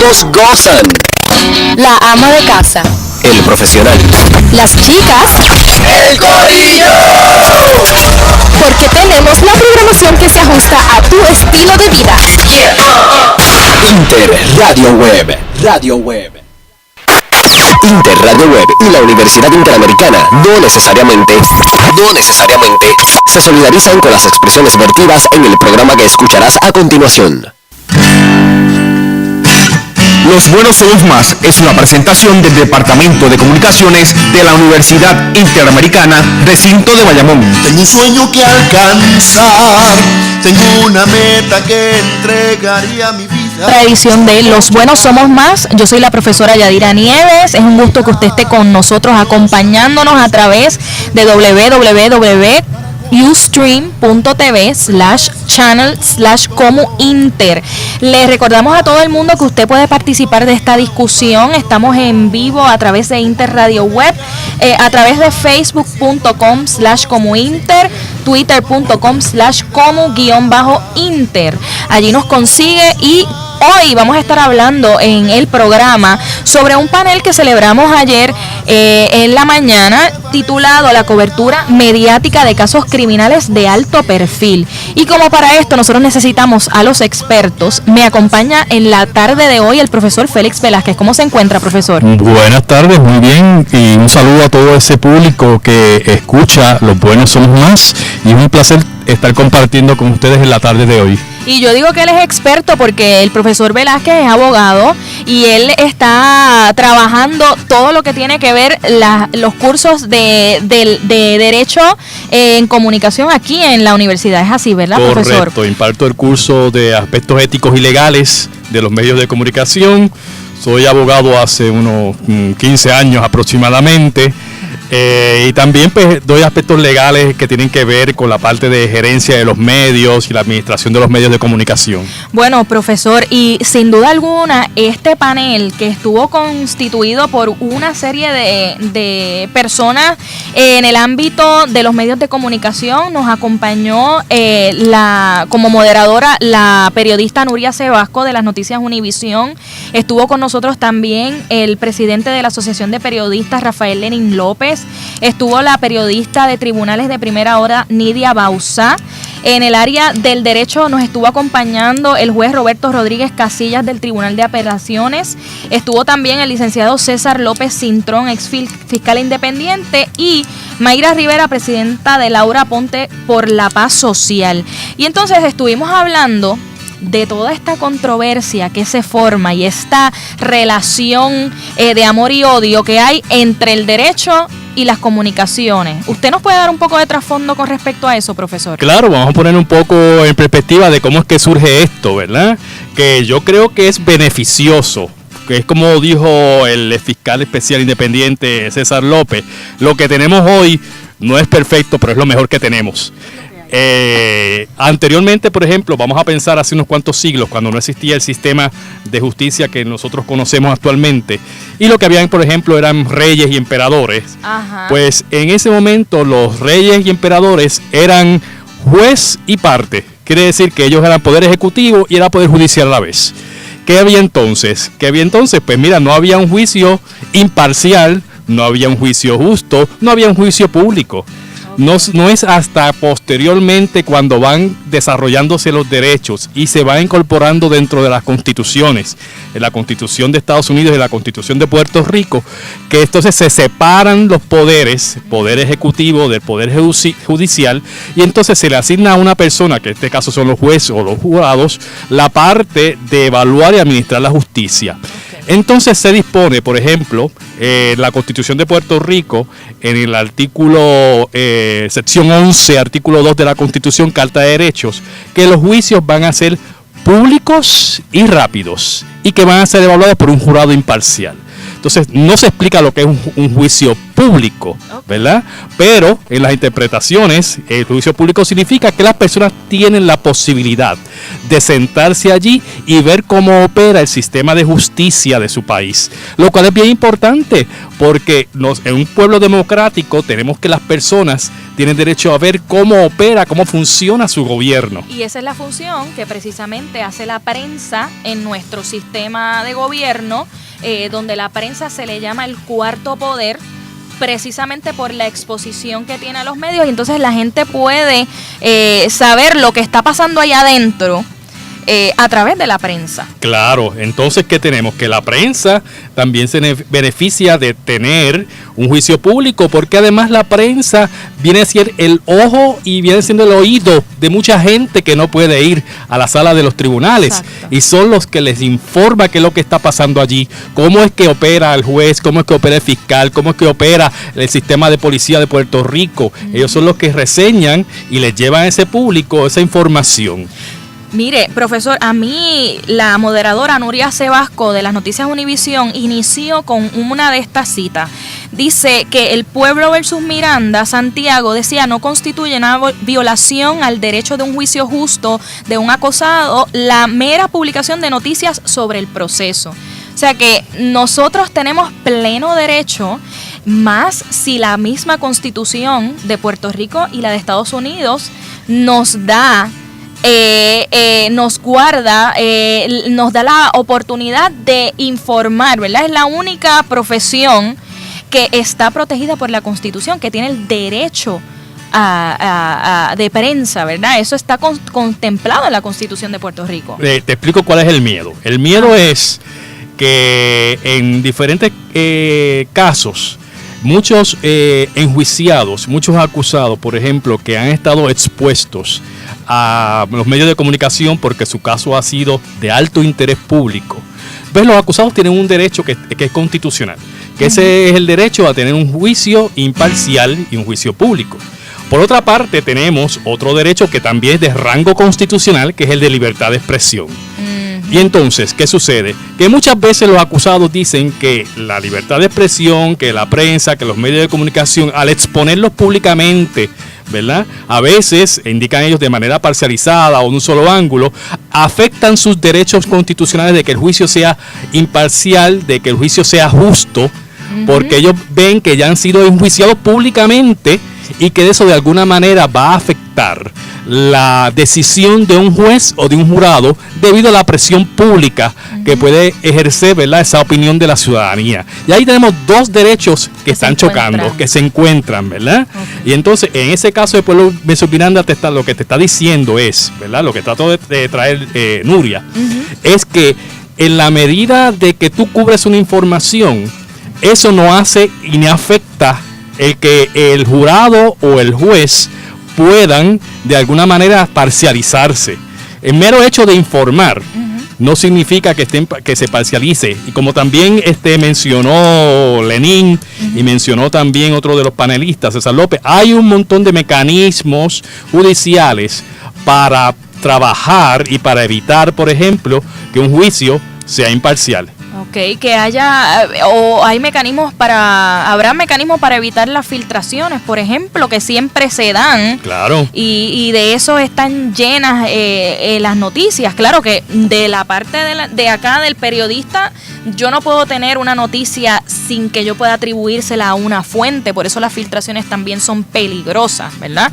Todos gozan. La ama de casa, El profesional. las chicas, ¡El corillo! porque tenemos la programación que se ajusta a tu estilo de vida. Inter Radio Web. Inter Radio Web y la Universidad Interamericana no necesariamente se solidarizan con las expresiones vertidas en el programa que escucharás a continuación. Los Buenos Somos Más es una presentación del Departamento de Comunicaciones de la Universidad Interamericana, recinto de Bayamón. Tengo un sueño que alcanzar, tengo una meta que entregaría mi vida. Otra edición de Los Buenos Somos Más. Yo soy la profesora Yadira Nieves. Es un gusto que usted esté con nosotros acompañándonos a través de www.ustream.tv/channel/comuinter. Le recordamos a todo el mundo que usted puede participar de esta discusión. Estamos en vivo a través de Inter Radio Web, a través de facebook.com/comuinter, twitter.com/comu_inter. Allí nos consigue y hoy vamos a estar hablando en el programa sobre un panel que celebramos ayer en la mañana, titulado La cobertura mediática de casos criminales de alto perfil. Y como para esto nosotros necesitamos a los expertos, me acompaña en la tarde de hoy el profesor Félix Velázquez. ¿Cómo se encuentra, profesor? Buenas tardes, muy bien, y un saludo a todo ese público que escucha Los Buenos Somos Más, y es un placer estar compartiendo con ustedes en la tarde de hoy. Y yo digo que él es experto porque el profesor Velázquez es abogado y él está trabajando todo lo que tiene que ver los cursos de Derecho en Comunicación aquí en la universidad. Es así, ¿verdad, profesor? Correcto, imparto el curso de aspectos éticos y legales de los medios de comunicación. Soy abogado hace unos 15 años aproximadamente. Y también pues doy aspectos legales que tienen que ver con la parte de gerencia de los medios y la administración de los medios de comunicación. Bueno, profesor, y sin duda alguna este panel que estuvo constituido por una serie de personas en el ámbito de los medios de comunicación, nos acompañó como moderadora la periodista Nuria Sebasco de las Noticias Univisión. Estuvo con nosotros también el presidente de la Asociación de Periodistas, Rafael Lenín López. Estuvo la periodista de Tribunales de Primera Hora, Nidia Bauzá. En el área del derecho nos estuvo acompañando el juez Roberto Rodríguez Casillas del Tribunal de Apelaciones. Estuvo también el licenciado César López Cintrón, ex fiscal independiente, y Mayra Rivera, presidenta de Laura Ponte por la Paz Social. Y entonces estuvimos hablando de toda esta controversia que se forma y esta relación de amor y odio que hay entre el derecho y las comunicaciones. ¿Usted nos puede dar un poco de trasfondo con respecto a eso, profesor? Claro, vamos a poner un poco en perspectiva de cómo es que surge esto, ¿verdad? Que yo creo que es beneficioso, que es como dijo el fiscal especial independiente César López, lo que tenemos hoy no es perfecto, pero es lo mejor que tenemos. Anteriormente, por ejemplo, vamos a pensar hace unos cuantos siglos, cuando no existía el sistema de justicia que nosotros conocemos actualmente, y lo que habían, por ejemplo, eran reyes y emperadores. Ajá. Pues en ese momento los reyes y emperadores eran juez y parte, quiere decir que ellos eran poder ejecutivo y era poder judicial a la vez. ¿Qué había entonces? Pues mira, no había un juicio imparcial, no había un juicio justo, no había un juicio público. No es hasta posteriormente cuando van desarrollándose los derechos y se va incorporando dentro de las constituciones, en la Constitución de Estados Unidos y la Constitución de Puerto Rico, que entonces se separan los poderes, poder ejecutivo del poder judicial, y entonces se le asigna a una persona, que en este caso son los jueces o los jurados, la parte de evaluar y administrar la justicia. Entonces se dispone, por ejemplo, la Constitución de Puerto Rico, en el artículo, sección 11, artículo 2 de la Constitución, Carta de Derechos, que los juicios van a ser públicos y rápidos y que van a ser evaluados por un jurado imparcial. Entonces no se explica lo que es un juicio público, ¿verdad? Pero en las interpretaciones, el juicio público significa que las personas tienen la posibilidad de sentarse allí y ver cómo opera el sistema de justicia de su país, lo cual es bien importante porque en un pueblo democrático tenemos que las personas tienen derecho a ver cómo opera, cómo funciona su gobierno. Y esa es la función que precisamente hace la prensa en nuestro sistema de gobierno, donde la prensa se le llama el cuarto poder, precisamente por la exposición que tiene a los medios, y entonces la gente puede saber lo que está pasando allá adentro a través de la prensa. Claro, entonces ¿qué tenemos? Que la prensa también se beneficia de tener un juicio público, porque además la prensa viene a ser el ojo y viene siendo el oído de mucha gente que no puede ir a la sala de los tribunales. Exacto. Y son los que les informa qué es lo que está pasando allí, cómo es que opera el juez, cómo es que opera el fiscal, cómo es que opera el sistema de policía de Puerto Rico. Ellos son los que reseñan y les llevan a ese público esa información. Mire, profesor, a mí la moderadora Nuria Sebasco de las Noticias Univisión inició con una de estas citas. Dice que el Pueblo versus Miranda, Santiago, decía, no constituye una violación al derecho de un juicio justo de un acusado la mera publicación de noticias sobre el proceso. O sea que nosotros tenemos pleno derecho, más si la misma Constitución de Puerto Rico y la de Estados Unidos nos da... nos guarda, nos da la oportunidad de informar, ¿verdad? Es la única profesión que está protegida por la Constitución, que tiene el derecho de prensa, ¿verdad? Eso está contemplado en la Constitución de Puerto Rico. Te explico cuál es el miedo. El miedo es que en diferentes casos, muchos enjuiciados, muchos acusados, por ejemplo, que han estado expuestos a los medios de comunicación porque su caso ha sido de alto interés público, pues los acusados tienen un derecho que es constitucional, que ese es el derecho a tener un juicio imparcial y un juicio público. Por otra parte, tenemos otro derecho que también es de rango constitucional, que es el de libertad de expresión. Y entonces, ¿qué sucede? Que muchas veces los acusados dicen que la libertad de expresión, que la prensa, que los medios de comunicación, al exponerlos públicamente, ¿verdad? A veces, indican ellos de manera parcializada o de un solo ángulo, afectan sus derechos constitucionales de que el juicio sea imparcial, de que el juicio sea justo, porque ellos ven que ya han sido enjuiciados públicamente y que eso de alguna manera va a afectar la decisión de un juez o de un jurado debido a la presión pública que puede ejercer, ¿verdad?, esa opinión de la ciudadanía. Y ahí tenemos dos derechos que están chocando, que se encuentran, ¿verdad? Y entonces, en ese caso de Pueblo versus Miranda, lo que te está diciendo es, ¿verdad?, lo que trato de traer Nuria, es que en la medida de que tú cubres una información, eso no hace y ni afecta el que el jurado o el juez puedan de alguna manera parcializarse. El mero hecho de informar no significa que se parcialice. Y como también mencionó Lenín y mencionó también otro de los panelistas, César López, hay un montón de mecanismos judiciales para trabajar y para evitar, por ejemplo, que un juicio sea imparcial. Ok, que habrá mecanismos para evitar las filtraciones, por ejemplo, que siempre se dan. Claro. Y de eso están llenas las noticias. Claro que de la parte de acá del periodista, yo no puedo tener una noticia sin que yo pueda atribuírsela a una fuente, por eso las filtraciones también son peligrosas, ¿verdad?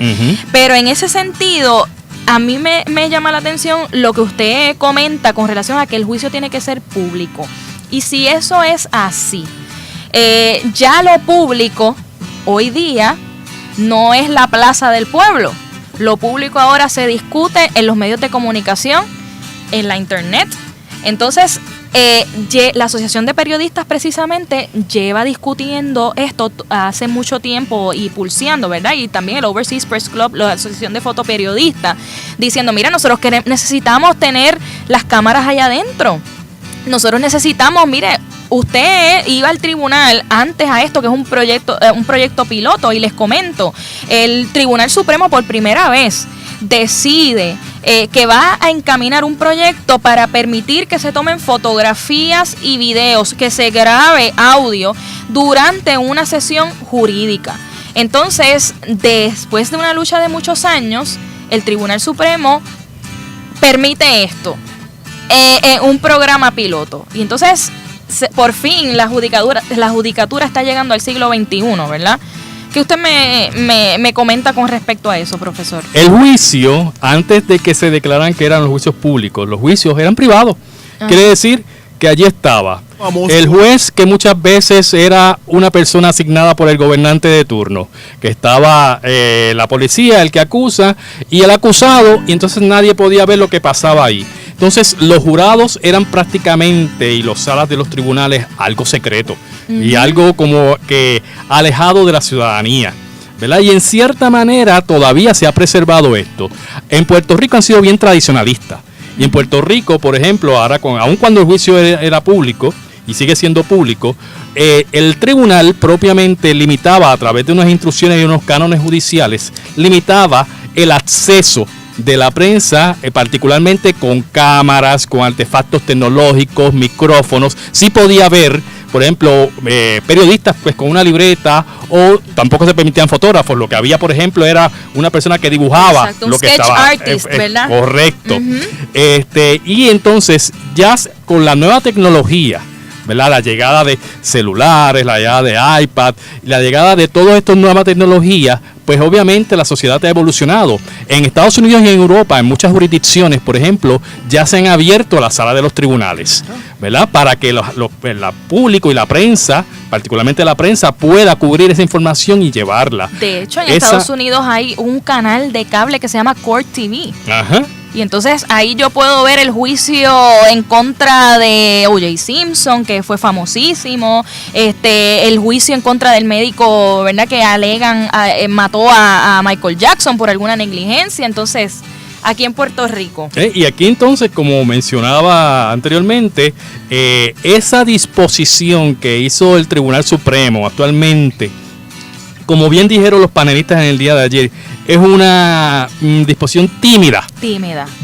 Pero en ese sentido, a mí me llama la atención lo que usted comenta con relación a que el juicio tiene que ser público. Y si eso es así, ya lo público hoy día no es la plaza del pueblo. Lo público ahora se discute en los medios de comunicación, en la internet. Entonces, la Asociación de Periodistas precisamente lleva discutiendo esto hace mucho tiempo y pulseando, ¿verdad? Y también el Overseas Press Club, la Asociación de Fotoperiodistas, diciendo, mira, nosotros necesitamos tener las cámaras allá adentro. Nosotros necesitamos, mire, usted iba al tribunal antes a esto, que es un proyecto piloto, y les comento, el Tribunal Supremo por primera vez decide que va a encaminar un proyecto para permitir que se tomen fotografías y videos, que se grabe audio durante una sesión jurídica. Entonces, después de una lucha de muchos años, el Tribunal Supremo permite esto, un programa piloto. Y entonces, por fin, la judicatura está llegando al siglo XXI, ¿verdad? ¿Qué usted me comenta con respecto a eso, profesor? El juicio, antes de que se declararan que eran los juicios públicos, los juicios eran privados. Quiere decir que allí estaba el juez, que muchas veces era una persona asignada por el gobernante de turno, que estaba la policía, el que acusa, y el acusado, y entonces nadie podía ver lo que pasaba ahí. Entonces los jurados eran prácticamente, y las salas de los tribunales, algo secreto, y algo como que alejado de la ciudadanía, ¿verdad? Y en cierta manera todavía se ha preservado esto. En Puerto Rico han sido bien tradicionalistas. Y en Puerto Rico, por ejemplo, ahora aun cuando el juicio era público y sigue siendo público, el tribunal propiamente limitaba, a través de unas instrucciones y unos cánones judiciales, limitaba el acceso de la prensa, particularmente con cámaras, con artefactos tecnológicos, micrófonos. Sí podía haber, por ejemplo, periodistas pues con una libreta, o tampoco se permitían fotógrafos. Lo que había, por ejemplo, era una persona que dibujaba. Exacto, lo que sketch estaba artist, ¿verdad? Correcto. Y entonces ya con la nueva tecnología, ¿verdad? La llegada de celulares, la llegada de iPad, la llegada de todas estas nuevas tecnologías, pues obviamente la sociedad ha evolucionado. En Estados Unidos y en Europa, en muchas jurisdicciones, por ejemplo, ya se han abierto las salas de los tribunales, ¿verdad? Para que el público y la prensa, particularmente la prensa, pueda cubrir esa información y llevarla. De hecho, en Estados Unidos hay un canal de cable que se llama Court TV. Ajá. Y entonces ahí yo puedo ver el juicio en contra de O.J. Simpson, que fue famosísimo, el juicio en contra del médico, ¿verdad?, que alegan mató a Michael Jackson por alguna negligencia. Entonces, aquí en Puerto Rico. Y aquí entonces, como mencionaba anteriormente, esa disposición que hizo el Tribunal Supremo actualmente, como bien dijeron los panelistas en el día de ayer, es una disposición tímida.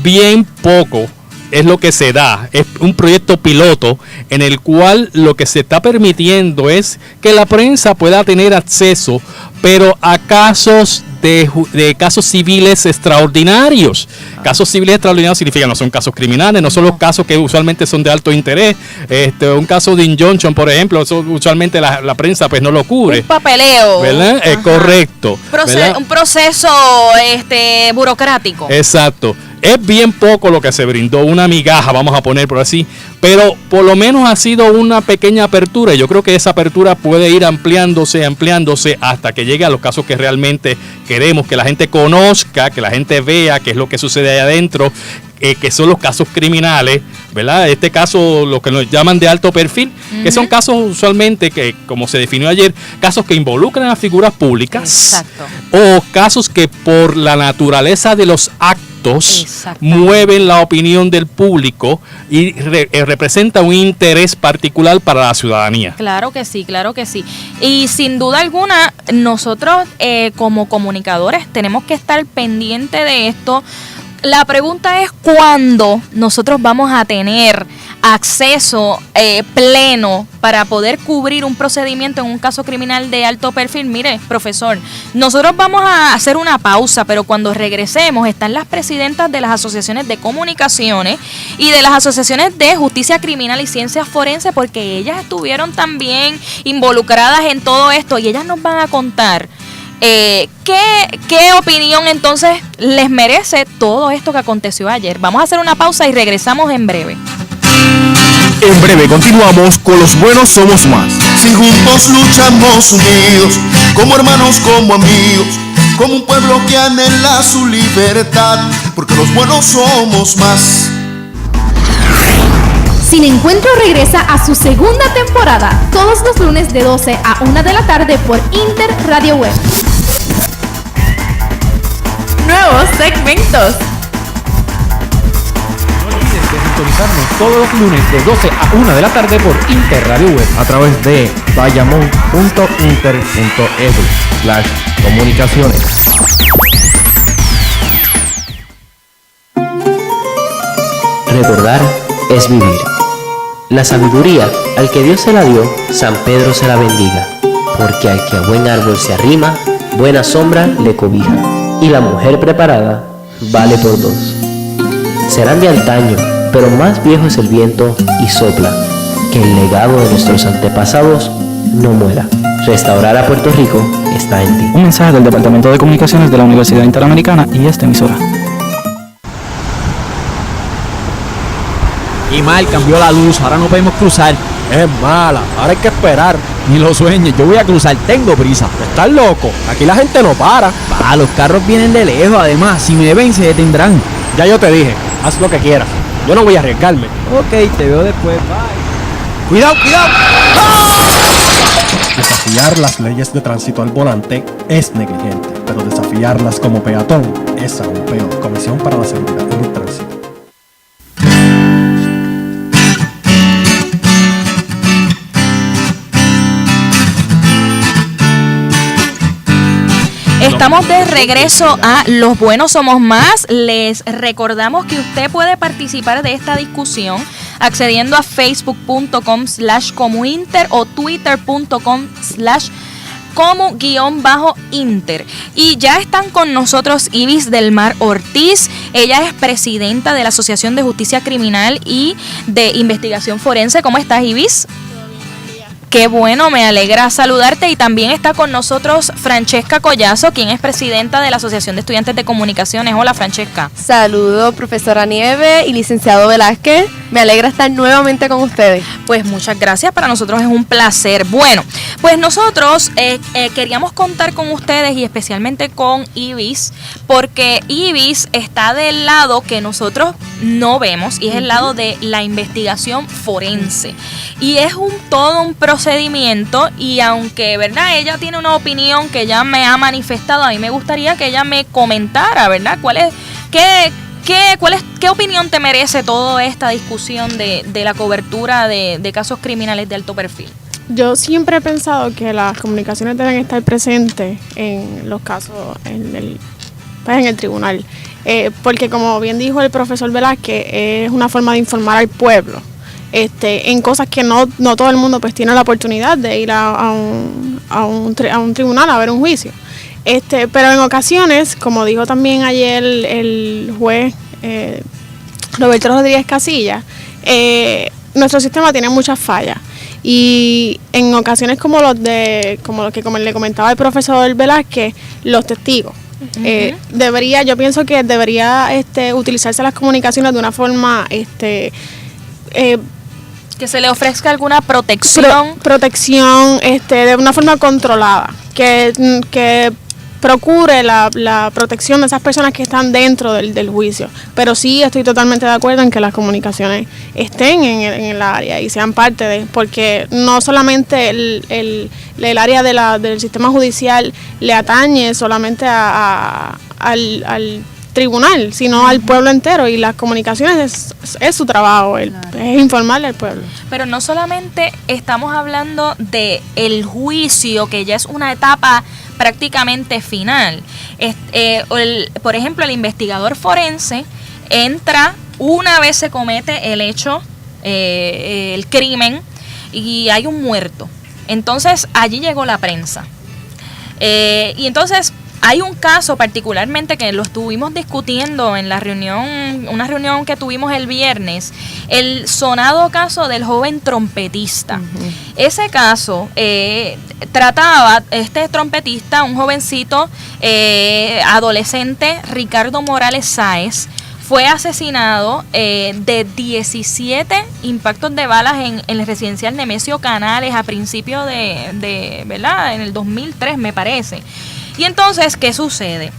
Bien poco es lo que se da. Es un proyecto piloto en el cual lo que se está permitiendo es que la prensa pueda tener acceso, pero a casos de casos civiles extraordinarios. Casos civiles extraordinarios significa no son casos criminales, no son los casos que usualmente son de alto interés. Un caso de injunction, por ejemplo, eso usualmente la prensa pues no lo cubre. Un papeleo. ¿Verdad? Correcto. Un proceso burocrático. Exacto. Es bien poco lo que se brindó, una migaja, vamos a poner por así, pero por lo menos ha sido una pequeña apertura. Yo creo que esa apertura puede ir ampliándose hasta que llegue a los casos que realmente queremos, que la gente conozca, que la gente vea qué es lo que sucede ahí adentro, que son los casos criminales, ¿verdad? Este caso, lo que nos llaman de alto perfil, que son casos usualmente que, como se definió ayer, casos que involucran a figuras públicas. Exacto. O casos que por la naturaleza de los actos mueven la opinión del público y representa un interés particular para la ciudadanía. Claro que sí, claro que sí. Y sin duda alguna, nosotros como comunicadores tenemos que estar pendientes de esto. La pregunta es cuándo nosotros vamos a tener acceso pleno para poder cubrir un procedimiento en un caso criminal de alto perfil. Mire, profesor, nosotros vamos a hacer una pausa, pero cuando regresemos están las presidentas de las asociaciones de comunicaciones y de las asociaciones de justicia criminal y ciencias forenses, porque ellas estuvieron también involucradas en todo esto y ellas nos van a contar ¿qué opinión entonces les merece todo esto que aconteció ayer. Vamos a hacer una pausa y regresamos en breve. En breve continuamos con Los Buenos Somos Más. Si juntos luchamos unidos, como hermanos, como amigos, como un pueblo que anhela su libertad, porque los buenos somos más. Sin Encuentro regresa a su segunda temporada, todos los lunes de 12 a 1 de la tarde por Inter Radio Web. Nuevos segmentos. No olvides de sintonizarnos todos los lunes de 12 a 1 de la tarde por Inter Radio Web a través de bayamon.inter.edu/comunicaciones. recordar es vivir. La sabiduría, al que Dios se la dio, San Pedro se la bendiga, porque al que a buen árbol se arrima, buena sombra le cobija, y la mujer preparada vale por dos. Serán de antaño, pero más viejo es el viento y sopla, que el legado de nuestros antepasados no muera. Restaurar a Puerto Rico está en ti. Un mensaje del Departamento de Comunicaciones de la Universidad Interamericana y esta emisora. Y mal, cambió la luz, ahora no podemos cruzar. Es mala, ahora hay que esperar. Ni lo sueñes, yo voy a cruzar, tengo prisa. Estás loco, aquí la gente no para. Los carros vienen de lejos, además, si me ven se detendrán. Ya yo te dije, haz lo que quieras. Yo no voy a arriesgarme. Ok, te veo después, bye. ¡Cuidado, cuidado! Desafiar las leyes de tránsito al volante es negligente, pero desafiarlas como peatón es aún peor. Comisión para la Seguridad en el Tránsito. Estamos de regreso a Los Buenos Somos Más. Les recordamos que usted puede participar de esta discusión accediendo a facebook.com/comuinter o twitter.com/como_inter. Y ya están con nosotros Ibis del Mar Ortiz. Ella es presidenta de la Asociación de Justicia Criminal y de Investigación Forense. ¿Cómo estás, Ibis? Qué bueno, me alegra saludarte. Y también está con nosotros Francesca Collazo, quien es presidenta de la Asociación de Estudiantes de Comunicaciones. Hola, Francesca. Saludos, profesora Nieve y licenciado Velázquez. Me alegra estar nuevamente con ustedes. Pues muchas gracias, para nosotros es un placer. Bueno, pues nosotros queríamos contar con ustedes y especialmente con Ibis, porque Ibis está del lado que nosotros no vemos y es el lado de la investigación forense. Y es todo un procedimiento, y aunque, ¿verdad?, ella tiene una opinión que ya me ha manifestado, a mí me gustaría que ella me comentara, ¿verdad?, ¿qué opinión te merece toda esta discusión de la cobertura de casos criminales de alto perfil? Yo siempre he pensado que las comunicaciones deben estar presentes en los casos, en el tribunal, porque como bien dijo el profesor Velázquez, es una forma de informar al pueblo. En cosas que no todo el mundo pues tiene la oportunidad de ir a un tribunal a ver un juicio. Pero en ocasiones, como dijo también ayer el juez Roberto Rodríguez Casilla, nuestro sistema tiene muchas fallas. Y en ocasiones como le comentaba el profesor Velázquez, los testigos. Yo pienso que debería utilizarse las comunicaciones de una forma que se le ofrezca alguna protección. De una forma controlada, que procure la protección de esas personas que están dentro del juicio. Pero sí estoy totalmente de acuerdo en que las comunicaciones estén en el área y sean parte porque no solamente el área del sistema judicial le atañe solamente al tribunal, sino al pueblo entero, y las comunicaciones es su trabajo, es informarle al pueblo. Pero no solamente estamos hablando de el juicio, que ya es una etapa prácticamente final. Por ejemplo, el investigador forense entra una vez se comete el hecho, el crimen, y hay un muerto. Entonces allí llegó la prensa. Y entonces hay un caso particularmente que lo estuvimos discutiendo en la reunión, una reunión que tuvimos el viernes, el sonado caso del joven trompetista. Ese caso trataba, este trompetista, un jovencito adolescente, Ricardo Morales Sáez, fue asesinado de 17 impactos de balas en el residencial Nemesio Canales a principios de ¿verdad?, en el 2003 me parece. Y entonces, ¿qué sucede?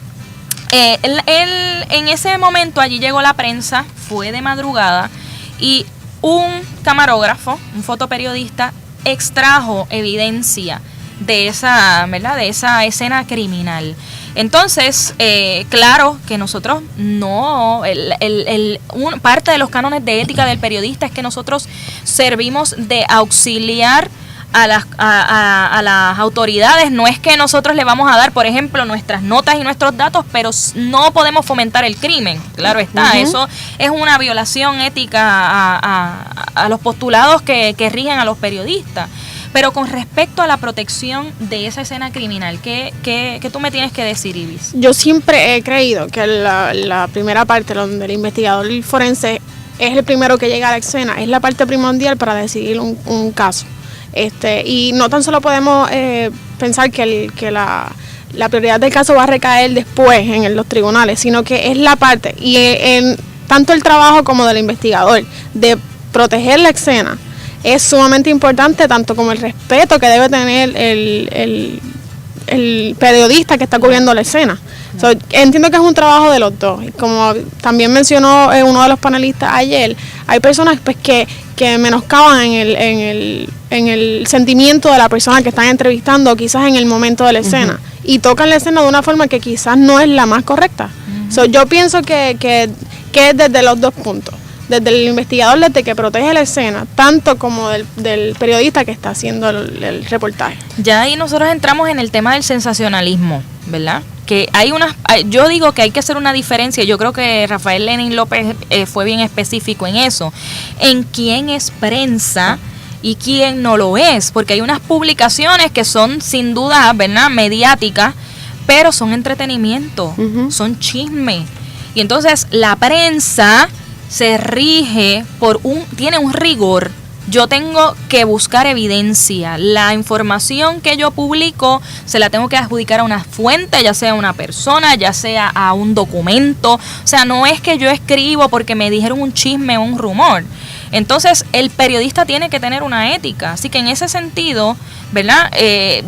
En ese momento allí llegó la prensa, fue de madrugada, y un camarógrafo, un fotoperiodista, extrajo evidencia de esa, ¿verdad?, de esa escena criminal. Entonces, claro que nosotros no, parte de los cánones de ética del periodista es que nosotros servimos de auxiliar a las autoridades. No es que nosotros le vamos a dar, por ejemplo, nuestras notas y nuestros datos, pero no podemos fomentar el crimen. Claro está, eso es una violación ética a los postulados que rigen a los periodistas. Pero con respecto a la protección de esa escena criminal, ¿qué tú me tienes que decir, Ibis? Yo siempre he creído que la primera parte, donde el investigador forense es el primero que llega a la escena, es la parte primordial para decidir un caso. Y no tan solo podemos pensar que la prioridad del caso va a recaer después en los tribunales, sino que es la parte, y en tanto el trabajo como del investigador, de proteger la escena, es sumamente importante, tanto como el respeto que debe tener el periodista que está cubriendo la escena. Entiendo que es un trabajo de los dos. Y como también mencionó uno de los panelistas ayer, hay personas pues que menoscaban en el sentimiento de la persona que están entrevistando, quizás en el momento de la escena, y tocan la escena de una forma que quizás no es la más correcta. Yo pienso que es desde los dos puntos. Desde el investigador, desde que protege la escena, tanto como del periodista que está haciendo el reportaje. Ya ahí nosotros entramos en el tema del sensacionalismo, ¿verdad? Que yo digo que hay que hacer una diferencia. Yo creo que Rafael Lenin López fue bien específico en eso, en quién es prensa y quién no lo es, porque hay unas publicaciones que son sin duda, ¿verdad?, mediáticas, pero son entretenimiento, son chisme. Y entonces la prensa se rige tiene un rigor. Yo tengo que buscar evidencia. La información que yo publico se la tengo que adjudicar a una fuente, ya sea una persona, ya sea a un documento. O sea, no es que yo escribo porque me dijeron un chisme o un rumor. Entonces, el periodista tiene que tener una ética. Así que en ese sentido, ¿verdad?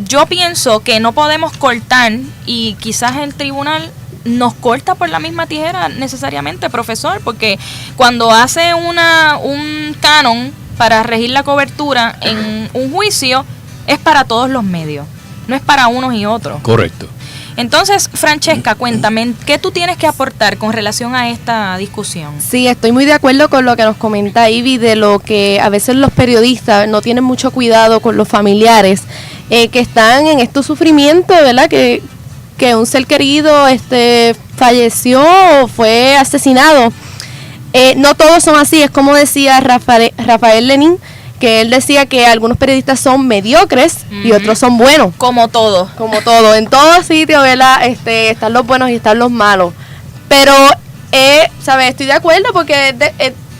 Yo pienso que no podemos cortar, y quizás el tribunal nos corta por la misma tijera necesariamente, profesor, porque cuando hace un canon para regir la cobertura en un juicio, es para todos los medios, no es para unos y otros. Correcto. Entonces, Francesca, cuéntame, ¿qué tú tienes que aportar con relación a esta discusión? Sí, estoy muy de acuerdo con lo que nos comenta Ivy, de lo que a veces los periodistas no tienen mucho cuidado con los familiares que están en estos sufrimientos, ¿verdad?, que un ser querido falleció o fue asesinado. No todos son así, es como decía Rafael Lenin, que él decía que algunos periodistas son mediocres y otros son buenos. Como todo. En todo sitio, ¿verdad? Están los buenos y están los malos. Pero, ¿sabes? Estoy de acuerdo porque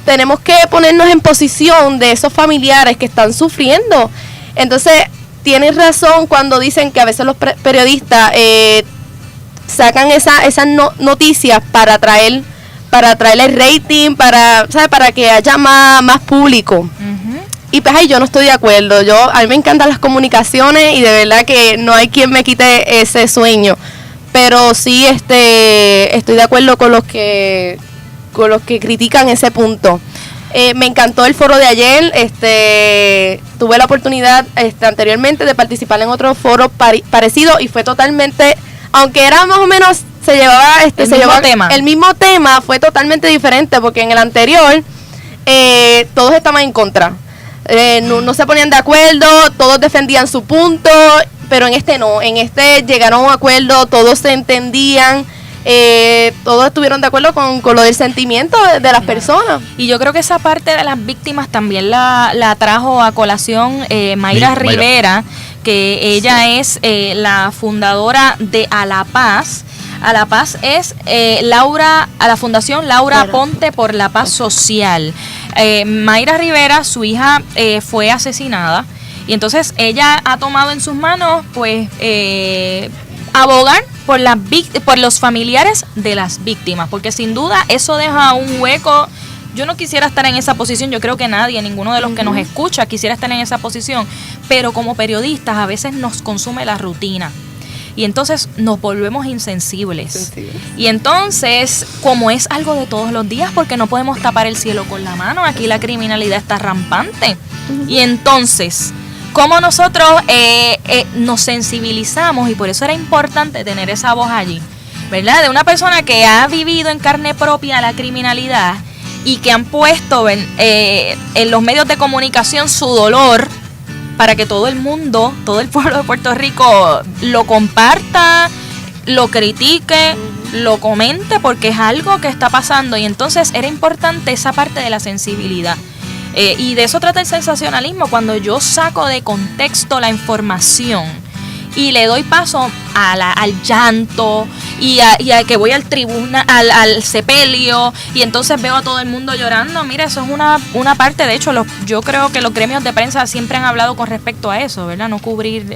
tenemos que ponernos en posición de esos familiares que están sufriendo. Entonces, tienen razón cuando dicen que a veces los periodistas sacan esas noticias para traer el rating, para que haya más público. Y pues ahí yo no estoy de acuerdo. A mí me encantan las comunicaciones y de verdad que no hay quien me quite ese sueño. Pero sí estoy de acuerdo con los que critican ese punto. Me encantó el foro de ayer. Tuve la oportunidad anteriormente de participar en otro foro parecido y fue totalmente, aunque era más o menos, se llevaba el mismo tema, fue totalmente diferente porque en el anterior todos estaban en contra. No se ponían de acuerdo, todos defendían su punto, pero en este no, en este llegaron a un acuerdo, todos se entendían. Todos estuvieron de acuerdo con lo del sentimiento de las personas. Y yo creo que esa parte de las víctimas también la trajo a colación Mayra Rivera, que ella es la fundadora de A la Paz. A la Paz es a la Fundación Laura Ponte por la Paz Social. Mayra Rivera, su hija, fue asesinada y entonces ella ha tomado en sus manos pues abogar por los familiares de las víctimas, porque sin duda eso deja un hueco. Yo no quisiera estar en esa posición, yo creo que nadie, ninguno de los que nos escucha quisiera estar en esa posición, pero como periodistas a veces nos consume la rutina y entonces nos volvemos insensibles. Y entonces, como es algo de todos los días, porque no podemos tapar el cielo con la mano, aquí la criminalidad está rampante. Y entonces, como nosotros nos sensibilizamos, y por eso era importante tener esa voz allí, ¿verdad? De una persona que ha vivido en carne propia la criminalidad y que han puesto en los medios de comunicación su dolor para que todo el mundo, todo el pueblo de Puerto Rico lo comparta, lo critique, lo comente, porque es algo que está pasando, y entonces era importante esa parte de la sensibilidad. Y de eso trata el sensacionalismo, cuando yo saco de contexto la información y le doy paso al llanto y a que voy al tribunal, al sepelio, y entonces veo a todo el mundo llorando. Mira, eso es una parte. De hecho, yo creo que los gremios de prensa siempre han hablado con respecto a eso, ¿verdad? No cubrir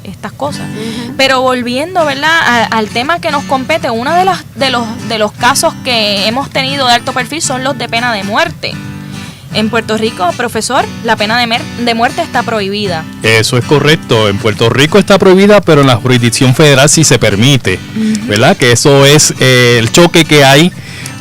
estas cosas. Uh-huh. Pero volviendo, ¿verdad?, al tema que nos compete, uno de los casos que hemos tenido de alto perfil son los de pena de muerte. En Puerto Rico, profesor, la pena de muerte está prohibida. Eso es correcto. En Puerto Rico está prohibida, pero en la jurisdicción federal sí se permite, ¿verdad? Que eso es el choque que hay.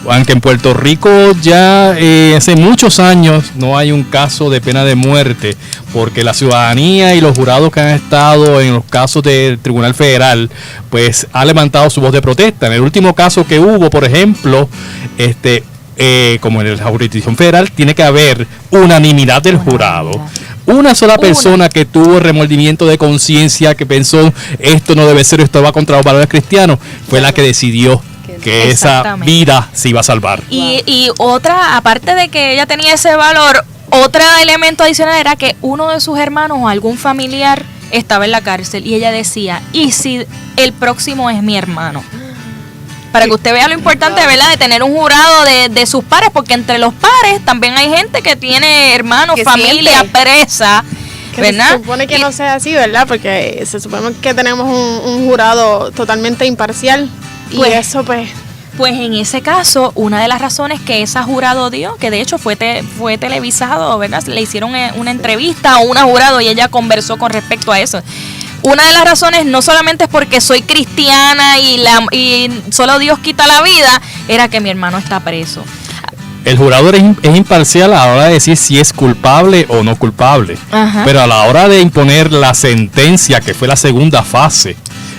Aunque en Puerto Rico ya hace muchos años no hay un caso de pena de muerte, porque la ciudadanía y los jurados que han estado en los casos del Tribunal Federal, pues ha levantado su voz de protesta. En el último caso que hubo, por ejemplo, como en la jurisdicción federal, tiene que haber unanimidad del jurado. Una sola persona que tuvo remordimiento de conciencia, que pensó esto no debe ser, esto va contra los valores cristianos, fue la que decidió que esa vida se iba a salvar. Y otra, aparte de que ella tenía ese valor, otro elemento adicional era que uno de sus hermanos o algún familiar estaba en la cárcel, y ella decía, ¿y si el próximo es mi hermano? Para que usted vea lo importante, ¿verdad?, de tener un jurado de sus pares, porque entre los pares también hay gente que tiene hermanos, que familia presa, ¿verdad? Se supone que no sea así, ¿verdad? Porque se supone que tenemos un jurado totalmente imparcial, y eso Pues en ese caso, una de las razones que esa jurado dio, que de hecho fue televisado, ¿verdad? Le hicieron una entrevista a una jurado y ella conversó con respecto a eso. Una de las razones no solamente es porque soy cristiana y solo Dios quita la vida, era que mi hermano está preso. El jurado es imparcial a la hora de decir si es culpable o no culpable. Ajá. Pero a la hora de imponer la sentencia, que fue la segunda fase,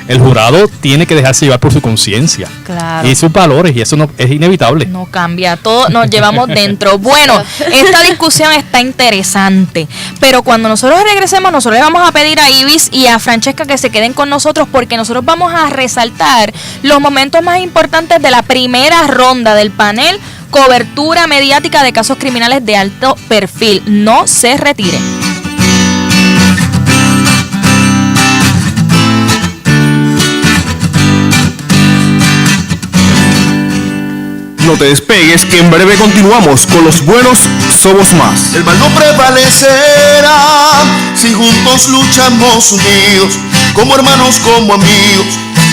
el jurado tiene que dejarse llevar por su conciencia. Claro. Y sus valores, y eso no es inevitable. No cambia, todo nos llevamos dentro. Bueno, esta discusión está interesante, pero cuando nosotros regresemos, nosotros le vamos a pedir a Ibis y a Francesca que se queden con nosotros, porque nosotros vamos a resaltar los momentos más importantes de la primera ronda del panel Cobertura Mediática de Casos Criminales de Alto Perfil. No se retiren. No te despegues, que en breve continuamos con Los Buenos Somos Más. El mal no prevalecerá si juntos luchamos unidos, como hermanos, como amigos,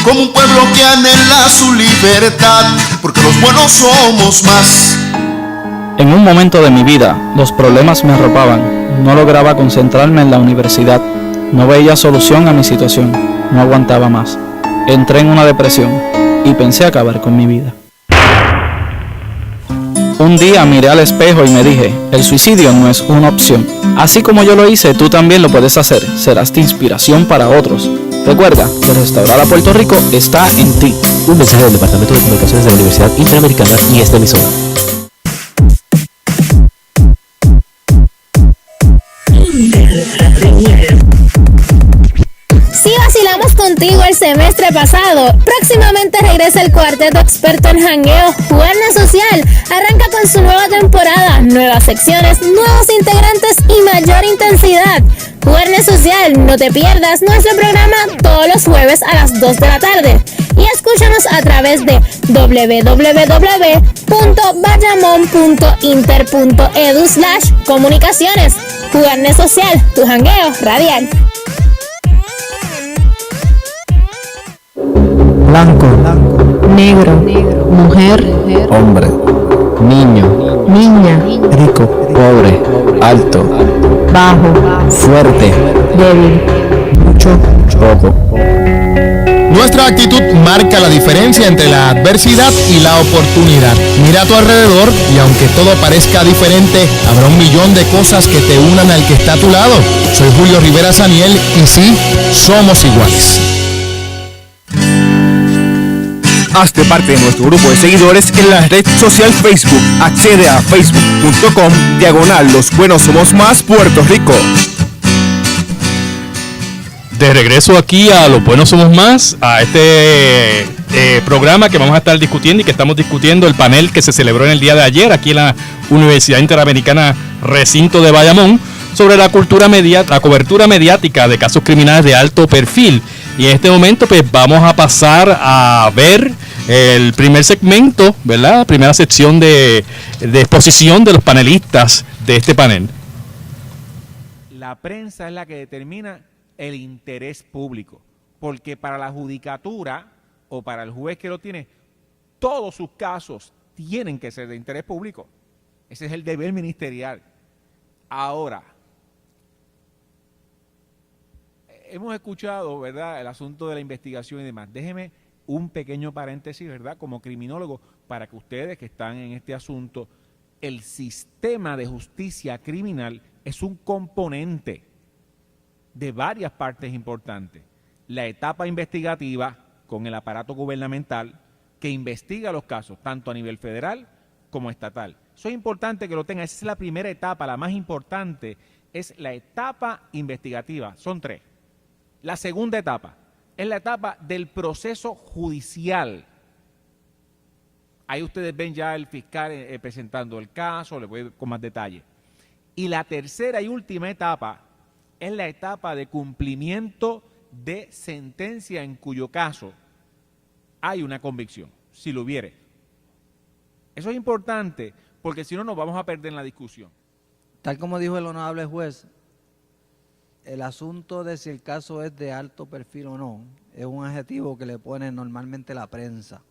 como un pueblo que anhela su libertad, porque los buenos somos más. En un momento de mi vida, los problemas me arropaban. No lograba concentrarme en la universidad. No veía solución a mi situación. No aguantaba más. Entré en una depresión y pensé acabar con mi vida. Un día miré al espejo y me dije, el suicidio no es una opción. Así como yo lo hice, tú también lo puedes hacer. Serás de inspiración para otros. Recuerda que restaurar a Puerto Rico está en ti. Un mensaje del Departamento de Comunicaciones de la Universidad Interamericana y esta emisora. Si vacilamos contigo el semestre pasado, próximamente regresa el cuarteto experto en jangueo Juernes Social. Arranca con su nueva temporada, nuevas secciones, nuevos integrantes y mayor intensidad. Juernes Social, no te pierdas nuestro programa todos los jueves a las 2 de la tarde. Y escúchanos a través de www.bayamon.inter.edu/comunicaciones. Juernes Social, tu jangueo radial. Blanco, negro, mujer, hombre, niño, niña, rico, pobre, alto, bajo, fuerte, débil, mucho, poco. Nuestra actitud marca la diferencia entre la adversidad y la oportunidad. Mira a tu alrededor y aunque todo parezca diferente, habrá un millón de cosas que te unan al que está a tu lado. Soy Julio Rivera Saniel y sí, somos iguales. Hazte parte de nuestro grupo de seguidores en la red social Facebook. Accede a facebook.com/Los Buenos Somos Más Puerto Rico. De regreso aquí a Los Buenos Somos Más, a este programa que vamos a estar discutiendo y que estamos discutiendo el panel que se celebró en el día de ayer aquí en la Universidad Interamericana Recinto de Bayamón sobre la cobertura mediática de casos criminales de alto perfil. Y en este momento pues vamos a pasar a ver el primer segmento, ¿verdad? La primera sección de exposición de los panelistas de este panel. La prensa es la que determina el interés público, porque para la judicatura o para el juez que lo tiene, todos sus casos tienen que ser de interés público. Ese es el deber ministerial. Ahora, hemos escuchado, ¿verdad?, el asunto de la investigación y demás. Déjeme un pequeño paréntesis, ¿verdad?, como criminólogo, para que ustedes que están en este asunto, el sistema de justicia criminal es un componente de varias partes importantes. La etapa investigativa con el aparato gubernamental que investiga los casos, tanto a nivel federal como estatal. Eso es importante que lo tengan. Esa es la primera etapa, la más importante, es la etapa investigativa. Son 3. La segunda etapa es la etapa del proceso judicial. Ahí ustedes ven ya el fiscal presentando el caso, le voy con más detalle. Y la tercera y última etapa es la etapa de cumplimiento de sentencia en cuyo caso hay una convicción, si lo hubiere. Eso es importante porque si no nos vamos a perder en la discusión. Tal como dijo el honorable juez, el asunto de si el caso es de alto perfil o no es un adjetivo que le pone normalmente la prensa.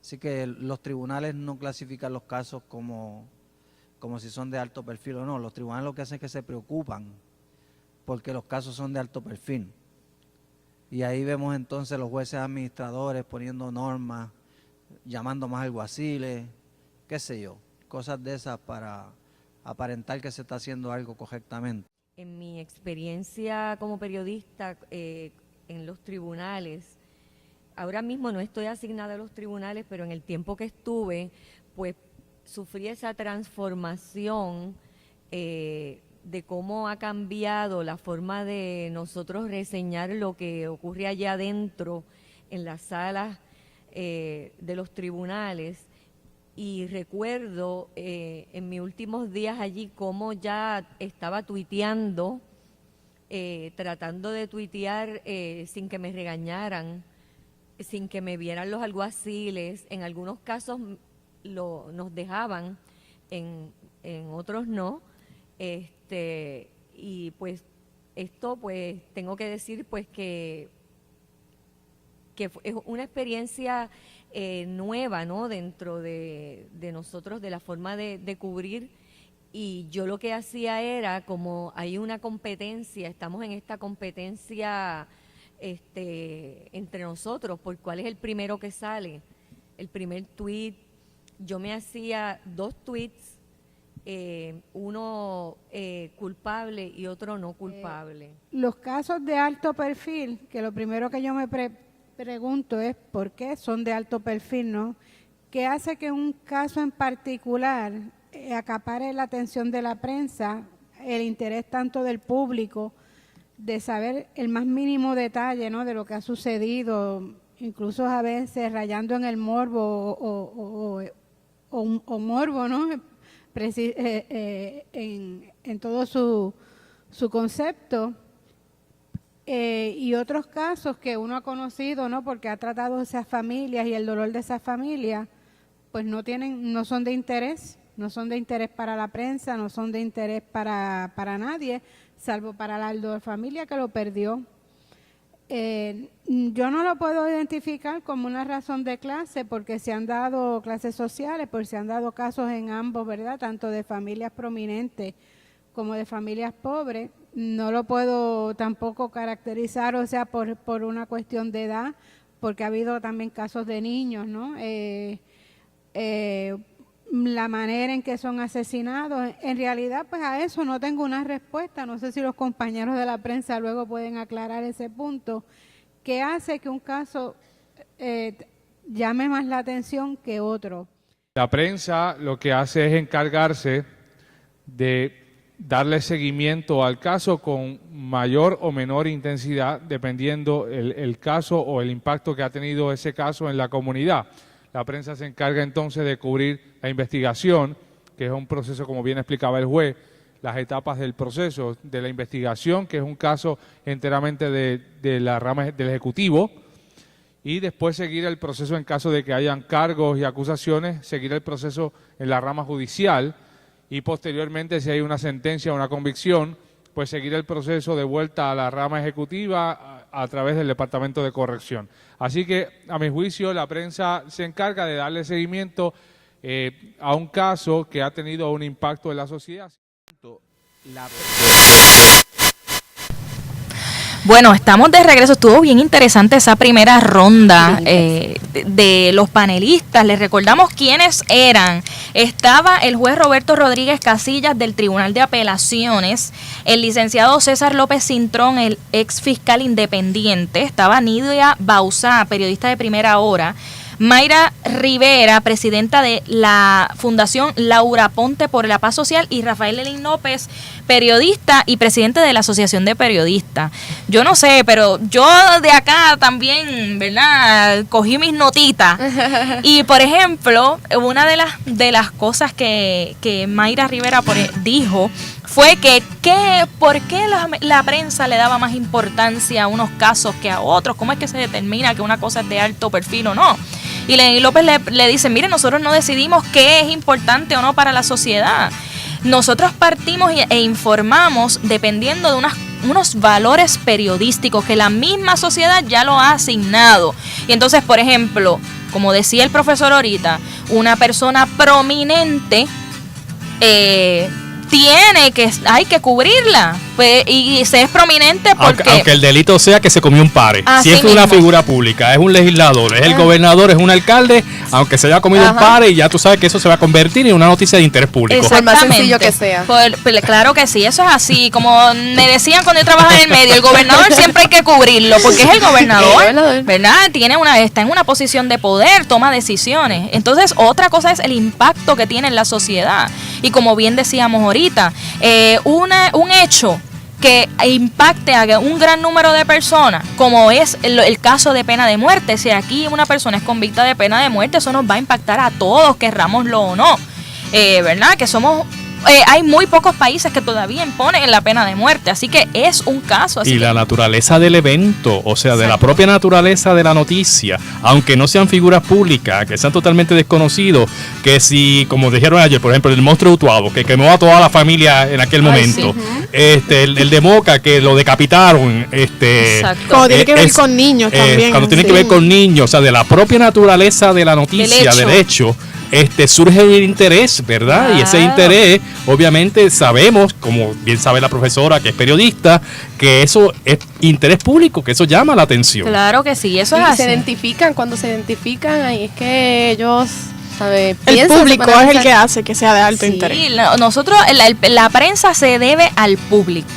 Así que los tribunales no clasifican los casos como si son de alto perfil o no. Los tribunales lo que hacen es que se preocupan porque los casos son de alto perfil. Y ahí vemos entonces los jueces administradores poniendo normas, llamando más alguaciles, qué sé yo, cosas de esas para aparentar que se está haciendo algo correctamente. En mi experiencia como periodista en los tribunales, ahora mismo no estoy asignada a los tribunales, pero en el tiempo que estuve, pues sufrí esa transformación de cómo ha cambiado la forma de nosotros reseñar lo que ocurre allá adentro en las salas de los tribunales. Y recuerdo en mis últimos días allí cómo ya estaba tuiteando, tratando de tuitear sin que me regañaran, sin que me vieran los alguaciles. En algunos casos nos dejaban, en otros no. Y pues esto pues tengo que decir pues que es una experiencia nueva, ¿no?, dentro de nosotros, de la forma de cubrir. Y yo lo que hacía era, como hay una competencia, estamos en esta competencia entre nosotros por cuál es el primero que sale, el primer tweet. Yo me hacía 2 tweets, uno culpable y otro no culpable. Los casos de alto perfil, que lo primero que yo me pregunto es por qué son de alto perfil, ¿no? ¿Qué hace que un caso en particular acapare la atención de la prensa, el interés tanto del público, de saber el más mínimo detalle, ¿no?, de lo que ha sucedido, incluso a veces rayando en el morbo o morbo, ¿no?, en todo su concepto? Y otros casos que uno ha conocido, ¿no?, porque ha tratado esas familias y el dolor de esas familias, pues no son de interés, no son de interés para la prensa, no son de interés para nadie, salvo para la familia que lo perdió. Yo no lo puedo identificar como una razón de clase, porque se han dado clases sociales, porque se han dado casos en ambos, ¿verdad?, tanto de familias prominentes como de familias pobres. No lo puedo tampoco caracterizar, o sea, por una cuestión de edad, porque ha habido también casos de niños, ¿no? La manera en que son asesinados, en realidad pues a eso no tengo una respuesta. No sé si los compañeros de la prensa luego pueden aclarar ese punto. ¿Qué hace que un caso llame más la atención que otro? La prensa lo que hace es encargarse de darle seguimiento al caso con mayor o menor intensidad, dependiendo el caso o el impacto que ha tenido ese caso en la comunidad. La prensa se encarga entonces de cubrir la investigación, que es un proceso, como bien explicaba el juez, las etapas del proceso de la investigación, que es un caso enteramente de la rama del Ejecutivo, y después seguir el proceso en caso de que hayan cargos y acusaciones, seguir el proceso en la rama judicial, y posteriormente, si hay una sentencia o una convicción, pues seguir el proceso de vuelta a la rama ejecutiva a través del Departamento de Corrección. Así que, a mi juicio, la prensa se encarga de darle seguimiento a un caso que ha tenido un impacto en la sociedad. Bueno, estamos de regreso. Estuvo bien interesante esa primera ronda de los panelistas. Les recordamos quiénes eran. Estaba el juez Roberto Rodríguez Casillas del Tribunal de Apelaciones, el licenciado César López Cintrón, el ex fiscal independiente. Estaba Nidia Bauzá, periodista de Primera Hora. Mayra Rivera, presidenta de la Fundación Laura Ponte por la Paz Social, y Rafael Elín López, periodista y presidente de la Asociación de Periodistas. Yo no sé, pero yo de acá también, ¿verdad?, cogí mis notitas. Y, por ejemplo, una de las cosas que Mayra Rivera dijo fue ¿por qué la prensa le daba más importancia a unos casos que a otros? ¿Cómo es que se determina que una cosa es de alto perfil o no? Y Lenín López le dice, mire, nosotros no decidimos qué es importante o no para la sociedad. Nosotros partimos e informamos dependiendo de unos valores periodísticos que la misma sociedad ya lo ha asignado. Y entonces, por ejemplo, como decía el profesor ahorita, una persona prominente hay que cubrirla, pues, y se es prominente porque... Aunque el delito sea que se comió un pare. Así si es mismo. Una figura pública, es un legislador, es el gobernador, es un alcalde, aunque se haya comido un pare, y ya tú sabes que eso se va a convertir en una noticia de interés público. Por más sencillo que sea. Claro que sí, eso es así. Como me decían cuando yo trabajaba en el medio, el gobernador siempre hay que cubrirlo, porque es el gobernador, ¿verdad? Está en una posición de poder, toma decisiones. Entonces, otra cosa es el impacto que tiene en la sociedad. Y como bien decíamos ahorita, un hecho que impacte a un gran número de personas, como es el caso de pena de muerte. Si aquí una persona es convicta de pena de muerte, eso nos va a impactar a todos, querrámoslo o no, ¿verdad? Que somos... hay muy pocos países que todavía imponen la pena de muerte, así que es un caso. Así y la naturaleza del evento, o sea, de la propia naturaleza de la noticia, aunque no sean figuras públicas, que sean totalmente desconocidos, que si, como dijeron ayer, por ejemplo, el monstruo de Utuado, que quemó a toda la familia en aquel momento, el de Moca, que lo decapitaron, cuando tiene que ver con niños también. Cuando tiene que ver con niños, o sea, de la propia naturaleza de la noticia, del hecho, surge el interés, ¿verdad? Y ese interés, obviamente, sabemos, como bien sabe la profesora que es periodista, que eso es interés público, que eso llama la atención. Claro que sí, eso es así. Cuando se identifican, ahí es que ellos... El público es el que hace que sea de alto interés. Sí, nosotros, la prensa se debe al público.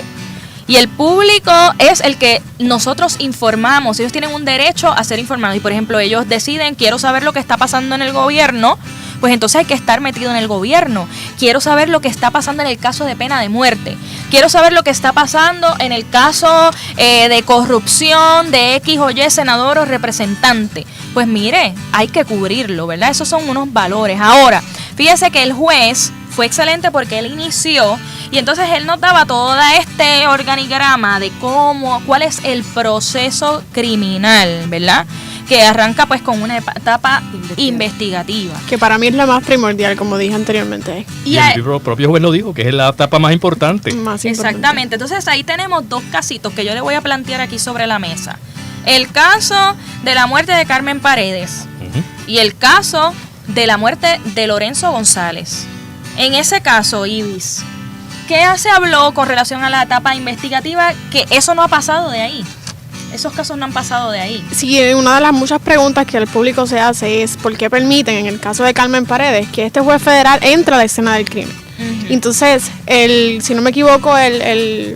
Y el público es el que nosotros informamos. Ellos tienen un derecho a ser informados. Y, por ejemplo, ellos deciden, quiero saber lo que está pasando en el gobierno, pues entonces hay que estar metido en el gobierno. Quiero saber lo que está pasando en el caso de pena de muerte. Quiero saber lo que está pasando en el caso de corrupción de X o Y senador o representante. Pues mire, hay que cubrirlo, ¿verdad? Esos son unos valores. Ahora, fíjese que el juez fue excelente porque él inició y entonces él nos daba todo este organigrama de cuál es el proceso criminal, ¿verdad? Que arranca pues con una etapa investigativa. Que para mí es la más primordial, como dije anteriormente. Y el propio juez lo dijo, que es la etapa más importante. Exactamente. Entonces ahí tenemos dos casitos que yo le voy a plantear aquí sobre la mesa. El caso de la muerte de Carmen Paredes y el caso de la muerte de Lorenzo González. En ese caso, Ibis, ¿qué se habló con relación a la etapa investigativa? Que eso no ha pasado de ahí. Esos casos no han pasado de ahí. Sí, una de las muchas preguntas que el público se hace es ¿por qué permiten, en el caso de Carmen Paredes, que este juez federal entre a la escena del crimen? Entonces, si no me equivoco, el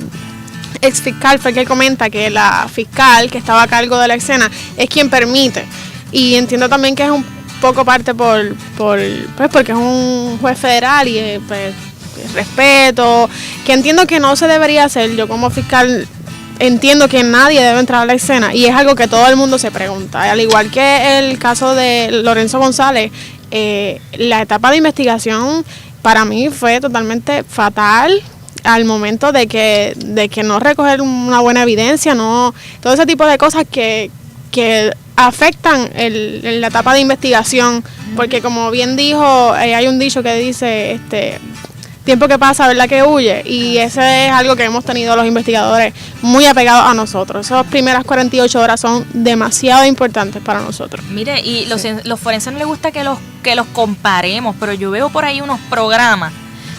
ex fiscal fue el que comenta que la fiscal que estaba a cargo de la escena es quien permite. Y entiendo también que es un poco parte porque es un juez federal y pues respeto, que entiendo que no se debería hacer. Yo como fiscal entiendo que nadie debe entrar a la escena y es algo que todo el mundo se pregunta. Al igual que el caso de Lorenzo González, la etapa de investigación para mí fue totalmente fatal al momento de que no recoger una buena evidencia, no todo ese tipo de cosas que afectan la etapa de investigación, porque como bien dijo, hay un dicho que dice, tiempo que pasa, ¿verdad que huye? Y ese es algo que hemos tenido los investigadores muy apegados a nosotros. Esas primeras 48 horas son demasiado importantes para nosotros. Mire, y los forenses no les gusta que los comparemos, pero yo veo por ahí unos programas,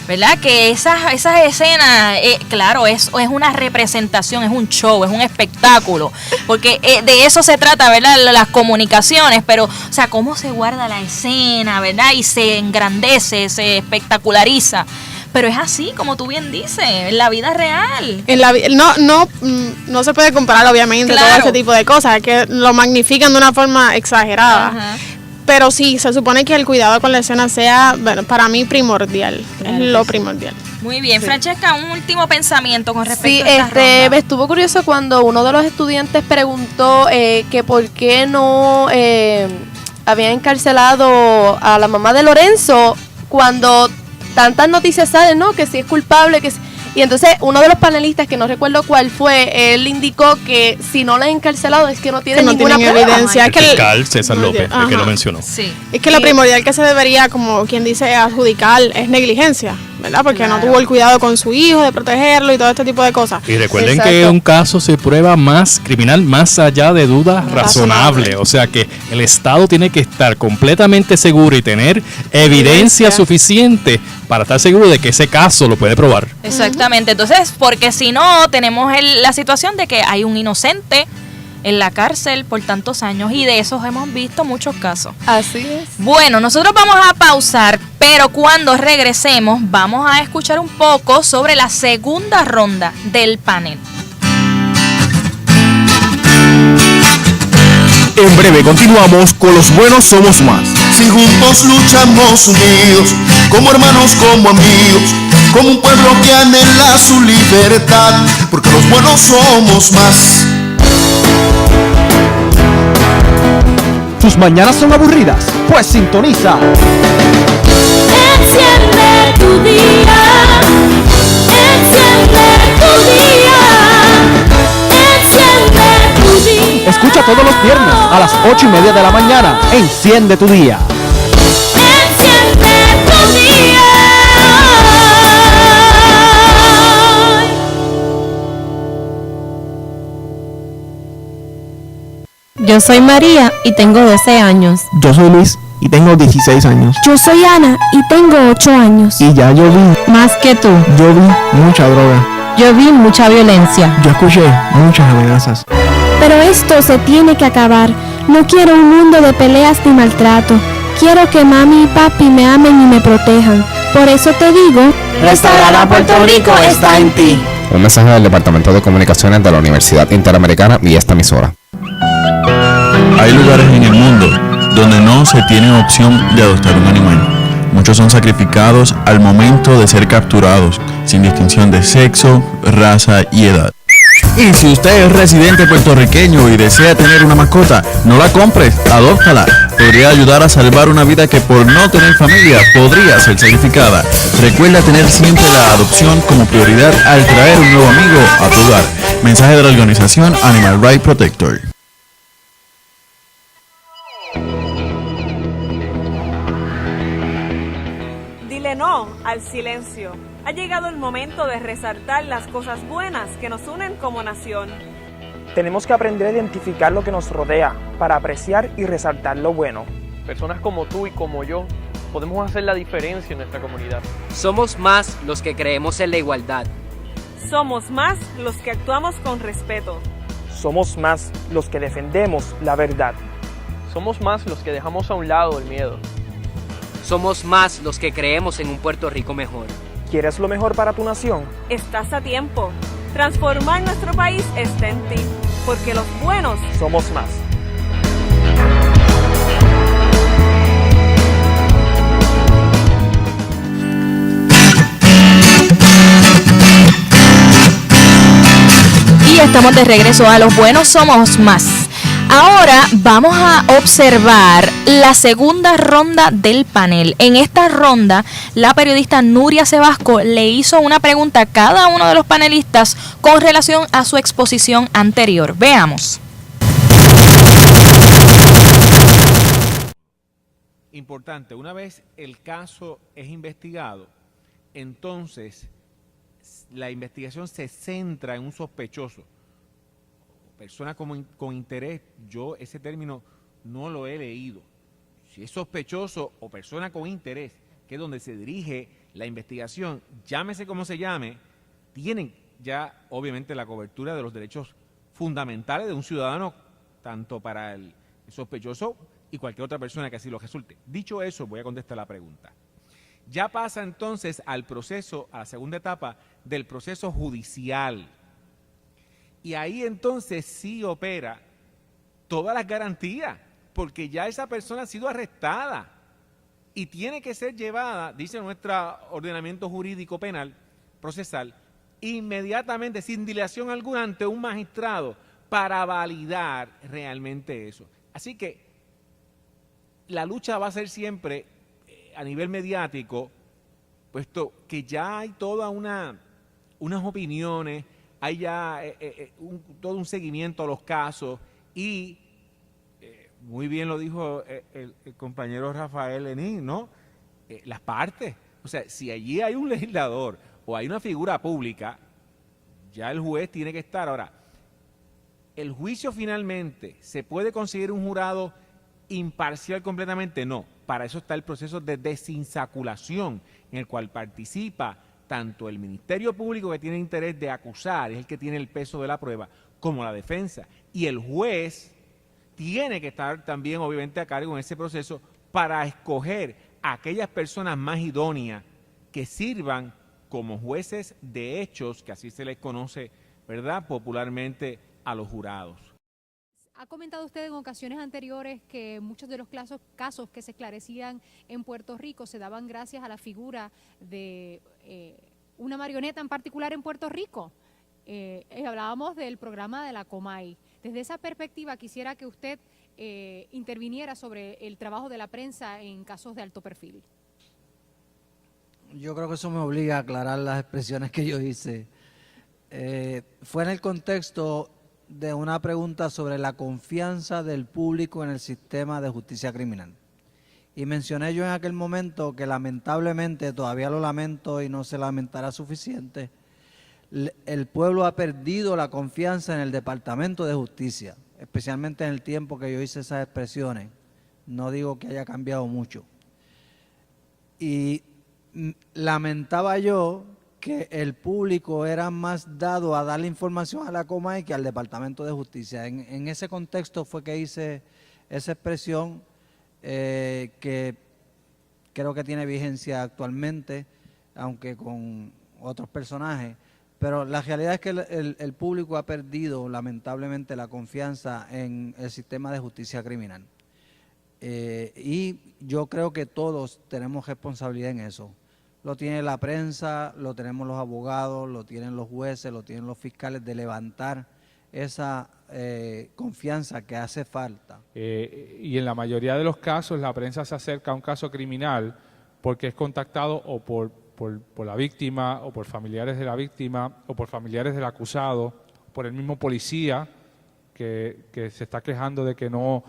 ¿verdad? Que esas escenas, claro, es una representación, es un show, es un espectáculo, porque de eso se trata, ¿verdad? Las comunicaciones, pero, o sea, cómo se guarda la escena, ¿verdad? Y se engrandece, se espectaculariza. Pero es así, como tú bien dices, en la vida real. No se puede comparar, obviamente, claro, todo ese tipo de cosas, que lo magnifican de una forma exagerada. Ajá. Pero sí, se supone que el cuidado con la escena sea, bueno, para mí primordial, claro, es lo primordial. Muy bien, sí. Francesca, un último pensamiento con respecto a esta ronda. Me estuvo curioso cuando uno de los estudiantes preguntó que por qué no habían encarcelado a la mamá de Lorenzo cuando tantas noticias salen, ¿no? Que si es culpable, que y entonces uno de los panelistas, que no recuerdo cuál fue, él indicó que si no la han encarcelado es que no tienen ninguna evidencia. El fiscal César López, el que lo mencionó. Sí. Es que lo primordial que se debería, como quien dice, adjudicar es negligencia, ¿verdad? Porque no tuvo el cuidado con su hijo de protegerlo y todo este tipo de cosas. Y recuerden que un caso se prueba más criminal más allá de dudas razonables. O sea que el Estado tiene que estar completamente seguro y tener evidencia suficiente para estar seguro de que ese caso lo puede probar. Exactamente. Entonces, porque si no, tenemos la situación de que hay un inocente en la cárcel por tantos años y de esos hemos visto muchos casos. Así es. Bueno, nosotros vamos a pausar, pero cuando regresemos vamos a escuchar un poco sobre la segunda ronda del panel. En breve continuamos con Los Buenos Somos Más. Si juntos luchamos unidos, como hermanos, como amigos, como un pueblo que anhela su libertad, porque los buenos somos más. ¿Tus mañanas son aburridas? Pues sintoniza. Enciende tu día. Enciende tu día. Enciende tu día. Escucha todos los viernes a las 8:30 de la mañana. Enciende tu día. Enciende tu día. Yo soy María y tengo 12 años. Yo soy Luis y tengo 16 años. Yo soy Ana y tengo 8 años. Y ya yo vi. Más que tú. Yo vi mucha droga. Yo vi mucha violencia. Yo escuché muchas amenazas. Pero esto se tiene que acabar. No quiero un mundo de peleas ni maltrato. Quiero que mami y papi me amen y me protejan. Por eso te digo, Restaurar a Puerto Rico está en ti. Un mensaje del Departamento de Comunicaciones de la Universidad Interamericana y esta emisora. Hay lugares en el mundo donde no se tiene opción de adoptar un animal. Muchos son sacrificados al momento de ser capturados, sin distinción de sexo, raza y edad. Y si usted es residente puertorriqueño y desea tener una mascota, no la compres, adóptala. Podría ayudar a salvar una vida que por no tener familia podría ser sacrificada. Recuerda tener siempre la adopción como prioridad al traer un nuevo amigo a tu hogar. Mensaje de la organización Animal Rights Protector. Dile no al silencio. Ha llegado el momento de resaltar las cosas buenas que nos unen como nación. Tenemos que aprender a identificar lo que nos rodea para apreciar y resaltar lo bueno. Personas como tú y como yo podemos hacer la diferencia en nuestra comunidad. Somos más los que creemos en la igualdad. Somos más los que actuamos con respeto. Somos más los que defendemos la verdad. Somos más los que dejamos a un lado el miedo. Somos más los que creemos en un Puerto Rico mejor. ¿Quieres lo mejor para tu nación? Estás a tiempo. Transformar nuestro país está en ti, porque los buenos somos más. ya estamos de regreso a Los Buenos Somos Más. Ahora vamos a observar la segunda ronda del panel. En esta ronda, la periodista Nuria Sebasco le hizo una pregunta a cada uno de los panelistas con relación a su exposición anterior. Veamos. Importante, una vez el caso es investigado, entonces la investigación se centra en un sospechoso. Persona con interés, yo ese término no lo he leído. Si es sospechoso o persona con interés, que es donde se dirige la investigación, llámese como se llame, tienen ya obviamente la cobertura de los derechos fundamentales de un ciudadano, tanto para el sospechoso y cualquier otra persona que así lo resulte. Dicho eso, voy a contestar la pregunta. Ya pasa entonces al proceso, a la segunda etapa del proceso judicial. Y ahí entonces sí opera todas las garantías, porque ya esa persona ha sido arrestada y tiene que ser llevada, dice nuestro ordenamiento jurídico penal, procesal, inmediatamente, sin dilación alguna, ante un magistrado para validar realmente eso. Así que la lucha va a ser siempre a nivel mediático, puesto que ya hay toda unas opiniones, hay ya todo un seguimiento a los casos y muy bien lo dijo el compañero Rafael Lenín, ¿no? Las partes, o sea, si allí hay un legislador o hay una figura pública, ya el juez tiene que estar. Ahora, el juicio finalmente, ¿se puede conseguir un jurado imparcial completamente? No, para eso está el proceso de desinsaculación en el cual participa tanto el Ministerio Público, que tiene interés de acusar, es el que tiene el peso de la prueba, como la defensa. Y el juez tiene que estar también, obviamente, a cargo en ese proceso para escoger a aquellas personas más idóneas que sirvan como jueces de hechos, que así se les conoce, ¿verdad?, popularmente a los jurados. Ha comentado usted en ocasiones anteriores que muchos de los casos que se esclarecían en Puerto Rico se daban gracias a la figura de una marioneta en particular en Puerto Rico. Hablábamos del programa de la Comay. Desde esa perspectiva quisiera que usted interviniera sobre el trabajo de la prensa en casos de alto perfil. Yo creo que eso me obliga a aclarar las expresiones que yo hice. Fue en el contexto de una pregunta sobre la confianza del público en el sistema de justicia criminal. Y mencioné yo en aquel momento que lamentablemente, todavía lo lamento y no se lamentará suficiente, el pueblo ha perdido la confianza en el Departamento de Justicia, especialmente en el tiempo que yo hice esas expresiones. No digo que haya cambiado mucho. Y lamentaba yo que el público era más dado a darle información a la Comay que al Departamento de Justicia. En ese contexto fue que hice esa expresión que creo que tiene vigencia actualmente, aunque con otros personajes. Pero la realidad es que el público ha perdido lamentablemente la confianza en el sistema de justicia criminal. Y yo creo que todos tenemos responsabilidad en eso. Lo tiene la prensa, lo tenemos los abogados, lo tienen los jueces, lo tienen los fiscales, de levantar esa confianza que hace falta. Y en la mayoría de los casos la prensa se acerca a un caso criminal porque es contactado o por la víctima, o por familiares de la víctima, o por familiares del acusado, por el mismo policía que se está quejando de que no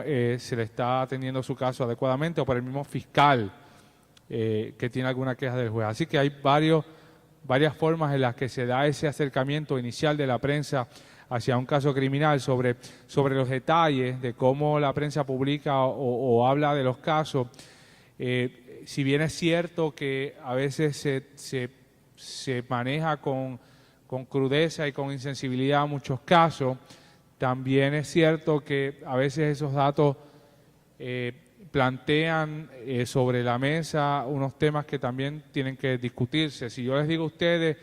se le está atendiendo su caso adecuadamente, o por el mismo fiscal que tiene alguna queja del juez. Así que hay varias formas en las que se da ese acercamiento inicial de la prensa hacia un caso criminal sobre los detalles de cómo la prensa publica o habla de los casos. Si bien es cierto que a veces se maneja con crudeza y con insensibilidad muchos casos, también es cierto que a veces esos datos plantean sobre la mesa unos temas que también tienen que discutirse. Si yo les digo a ustedes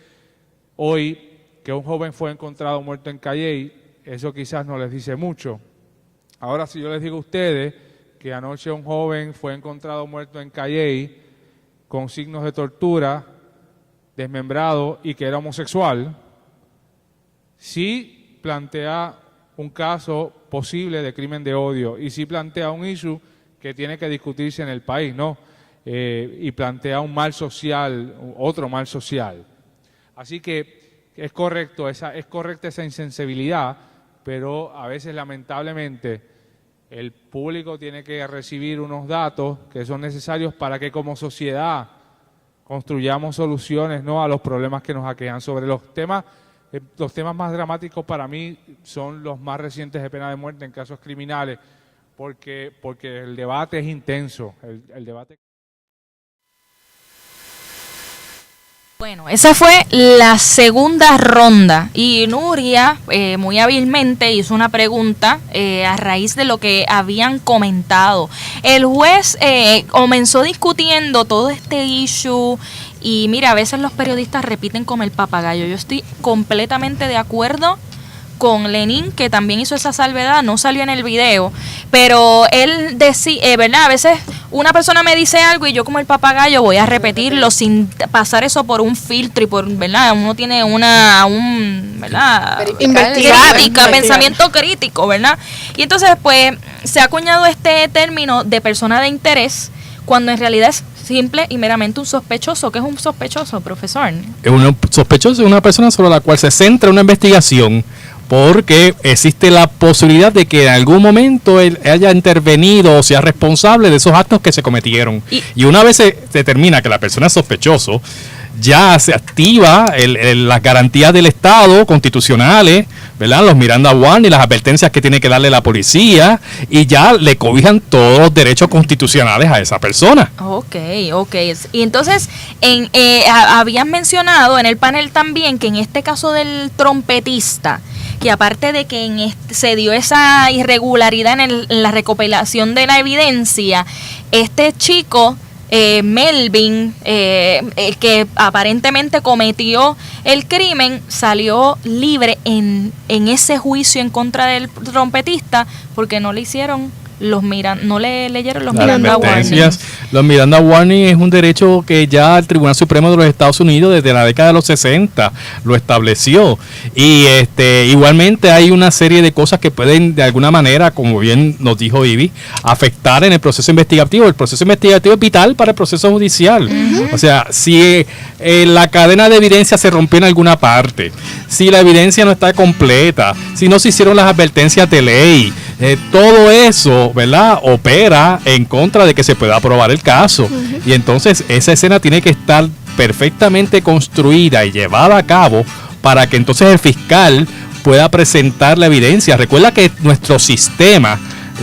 hoy que un joven fue encontrado muerto en Calley, eso quizás no les dice mucho. Ahora, si yo les digo a ustedes que anoche un joven fue encontrado muerto en Calley con signos de tortura, desmembrado y que era homosexual, sí plantea un caso posible de crimen de odio y sí plantea un issue que tiene que discutirse en el país, ¿no? Y plantea un mal social, otro mal social. Así que es correcta esa insensibilidad, pero a veces lamentablemente el público tiene que recibir unos datos que son necesarios para que como sociedad construyamos soluciones, ¿no?, a los problemas que nos aquejan. Sobre los temas más dramáticos para mí son los más recientes de pena de muerte en casos criminales, porque el debate es intenso, el debate. Bueno, esa fue la segunda ronda y Nuria muy hábilmente hizo una pregunta a raíz de lo que habían comentado. El juez comenzó discutiendo todo este issue y mira, a veces los periodistas repiten como el papagayo. Yo estoy completamente de acuerdo con Lenín, que también hizo esa salvedad, no salió en el video, pero él decía, ¿verdad? A veces una persona me dice algo y yo como el papagayo voy a repetirlo sin pasar eso por un filtro y por, ¿verdad? Uno tiene ¿verdad? Crítica, pensamiento crítico, ¿verdad? Y entonces, pues, se ha acuñado este término de persona de interés cuando en realidad es simple y meramente un sospechoso. ¿Qué es un sospechoso, profesor? Un sospechoso es una persona sobre la cual se centra una investigación porque existe la posibilidad de que en algún momento él haya intervenido o sea responsable de esos actos que se cometieron. Y una vez se determina que la persona es sospechoso, ya se activa las garantías del Estado constitucionales, ¿verdad? Los Miranda Warning, las advertencias que tiene que darle la policía, y ya le cobijan todos los derechos constitucionales a esa persona. Ok. Y entonces, habían mencionado en el panel también que en este caso del trompetista, que aparte de que se dio esa irregularidad en la recopilación de la evidencia, este chico Melvin, que aparentemente cometió el crimen, salió libre en ese juicio en contra del trompetista porque no le hicieron no le leyeron los Miranda Warning. Los Miranda Warning es un derecho que ya el Tribunal Supremo de los Estados Unidos desde la década de los 60 lo estableció. Y igualmente hay una serie de cosas que pueden de alguna manera, como bien nos dijo Ivy, afectar en el proceso investigativo. El proceso investigativo es vital para el proceso judicial. O sea, si la cadena de evidencia se rompió en alguna parte, si la evidencia no está completa, si no se hicieron las advertencias de ley, todo eso, ¿verdad?, opera en contra de que se pueda aprobar el caso. Y entonces esa escena tiene que estar perfectamente construida y llevada a cabo para que entonces el fiscal pueda presentar la evidencia. Recuerda que nuestro sistema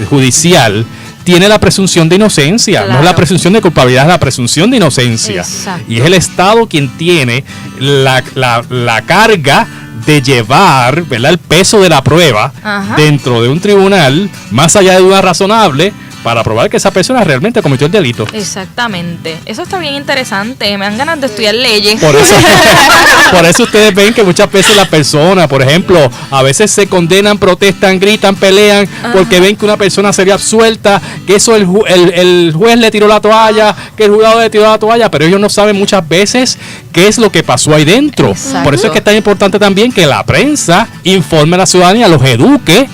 judicial tiene la presunción de inocencia, claro. No es la presunción de culpabilidad, es la presunción de inocencia. Exacto. Y es el Estado quien tiene la carga de llevar, ¿verdad?, el peso de la prueba dentro de un tribunal, más allá de duda razonable, para probar que esa persona realmente cometió el delito. Exactamente. Eso está bien interesante. Me dan ganas de estudiar leyes. Por eso ustedes ven que muchas veces las personas, por ejemplo, a veces se condenan, protestan, gritan, pelean, porque ven que una persona sería absuelta, que eso el juez le tiró la toalla, que el jurado le tiró la toalla, pero ellos no saben muchas veces qué es lo que pasó ahí dentro. Exacto. Por eso es que es tan importante también que la prensa informe a la ciudadanía, los eduque,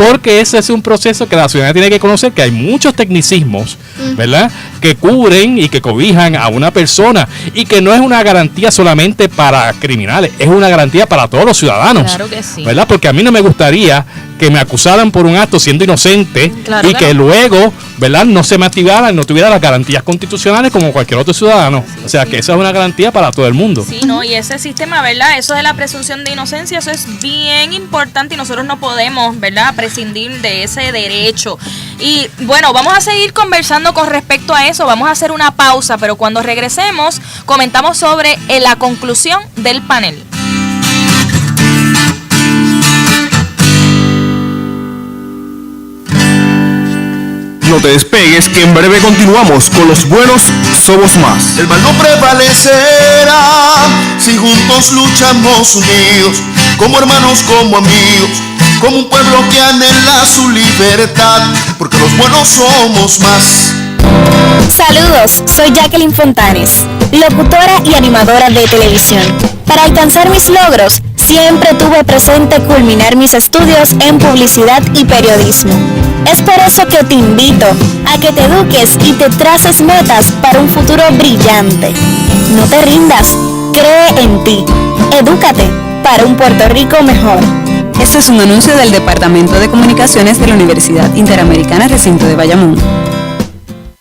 porque ese es un proceso que la ciudadanía tiene que conocer, que hay muchos tecnicismos, ¿verdad?, que cubren y que cobijan a una persona, y que no es una garantía solamente para criminales, es una garantía para todos los ciudadanos. Claro que sí. ¿Verdad? Porque a mí no me gustaría que me acusaran por un acto siendo inocente, claro, y que luego, ¿verdad?, no se me activaran, no tuviera las garantías constitucionales como cualquier otro ciudadano. O sea, que esa es una garantía para todo el mundo. Sí, ¿no? Y ese sistema, ¿verdad?, eso de la presunción de inocencia, eso es bien importante y nosotros no podemos, ¿verdad?, prescindir de ese derecho. Y bueno, vamos a seguir conversando con respecto a eso, vamos a hacer una pausa, pero cuando regresemos comentamos sobre la conclusión del panel. No te despegues, que en breve continuamos con Los Buenos Somos Más. El mal no prevalecerá si juntos luchamos unidos, como hermanos, como amigos, como un pueblo que anhela su libertad, porque los buenos somos más. Saludos, soy Jacqueline Fontanes, locutora y animadora de televisión. Para alcanzar mis logros, Siempre tuve presente culminar mis estudios en publicidad y periodismo. Es por eso que te invito a que te eduques y te traces metas para un futuro brillante. No te rindas, cree en ti. Edúcate para un Puerto Rico mejor. Este es un anuncio del Departamento de Comunicaciones de la Universidad Interamericana Recinto de Bayamón.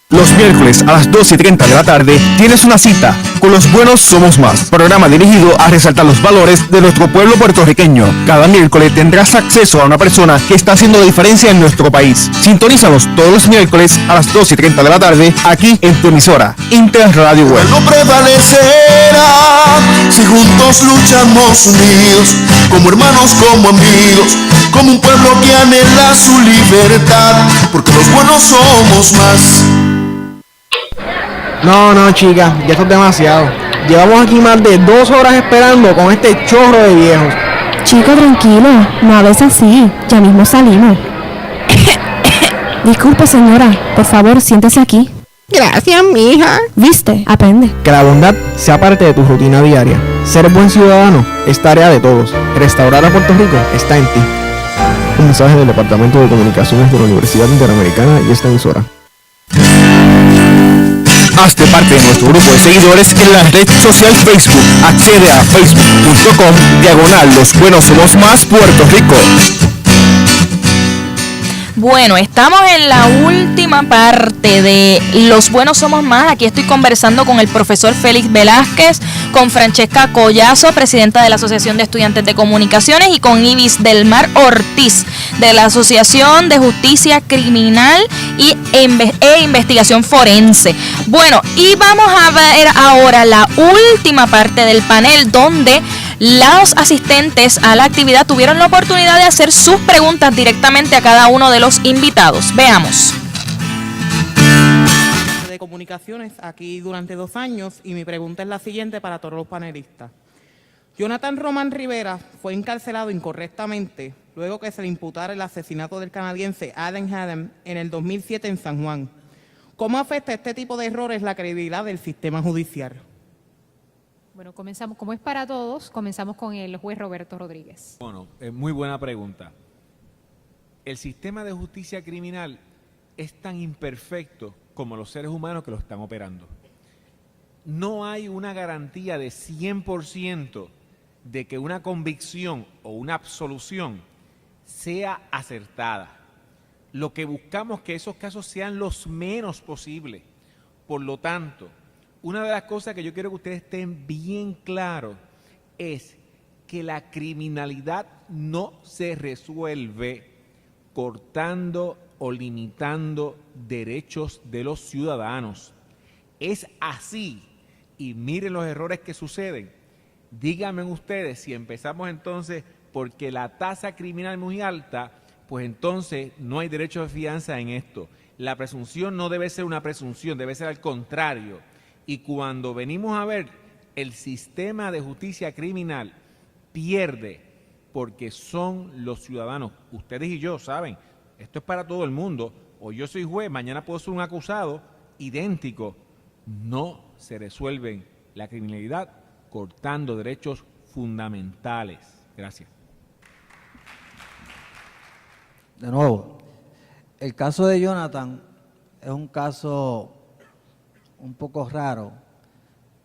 Los miércoles a las 2:30 de la tarde tienes una cita con Los Buenos Somos Más, programa dirigido a resaltar los valores de nuestro pueblo puertorriqueño. Cada miércoles tendrás acceso a una persona que está haciendo la diferencia en nuestro país. Sintonízanos todos los miércoles a las 2:30 de la tarde aquí en tu emisora, Interradio Web. No prevalecerá si juntos luchamos unidos, como hermanos, como amigos, como un pueblo que anhela su libertad, porque los buenos somos más. No, chica, ya esto es demasiado. Llevamos aquí más de 2 horas esperando con este chorro de viejos. Chico, tranquilo, no hables así, ya mismo salimos. Disculpe, señora, por favor, siéntese aquí. Gracias, mija. ¿Viste? Aprende. Que la bondad sea parte de tu rutina diaria. Ser buen ciudadano es tarea de todos. Restaurar a Puerto Rico está en ti. Un mensaje del Departamento de Comunicaciones de la Universidad Interamericana y esta emisora. Hazte parte de nuestro grupo de seguidores en la red social Facebook. Accede a facebook.com/Los Buenos Somos Más Puerto Rico. Bueno, estamos en la última parte de Los Buenos Somos Más. Aquí estoy conversando con el profesor Félix Velázquez, con Francesca Collazo, presidenta de la Asociación de Estudiantes de Comunicaciones, y con Ibis del Mar Ortiz, de la Asociación de Justicia Criminal e Investigación Forense. Bueno, y vamos a ver ahora la última parte del panel, donde los asistentes a la actividad tuvieron la oportunidad de hacer sus preguntas directamente a cada uno de los invitados. Veamos. De comunicaciones aquí durante 2 años, y mi pregunta es la siguiente para todos los panelistas. Jonathan Román Rivera fue encarcelado incorrectamente luego que se le imputara el asesinato del canadiense Allen Haddam en el 2007 en San Juan. ¿Cómo afecta este tipo de errores la credibilidad del sistema judicial? Bueno, comenzamos, como es para todos, comenzamos con el juez Roberto Rodríguez. Bueno, muy buena pregunta. El sistema de justicia criminal es tan imperfecto como los seres humanos que lo están operando. No hay una garantía de 100% de que una convicción o una absolución sea acertada. Lo que buscamos es que esos casos sean los menos posibles. Por lo tanto, una de las cosas que yo quiero que ustedes estén bien claros es que la criminalidad no se resuelve cortando o limitando derechos de los ciudadanos. Es así, y miren los errores que suceden. Díganme ustedes si empezamos entonces porque la tasa criminal es muy alta, pues entonces no hay derecho de fianza en esto. La presunción no debe ser una presunción, debe ser al contrario. Y cuando venimos a ver, el sistema de justicia criminal pierde porque son los ciudadanos. Ustedes y yo saben, esto es para todo el mundo. Hoy yo soy juez, mañana puedo ser un acusado idéntico. No se resuelven la criminalidad cortando derechos fundamentales. Gracias. De nuevo, el caso de Jonathan es un caso un poco raro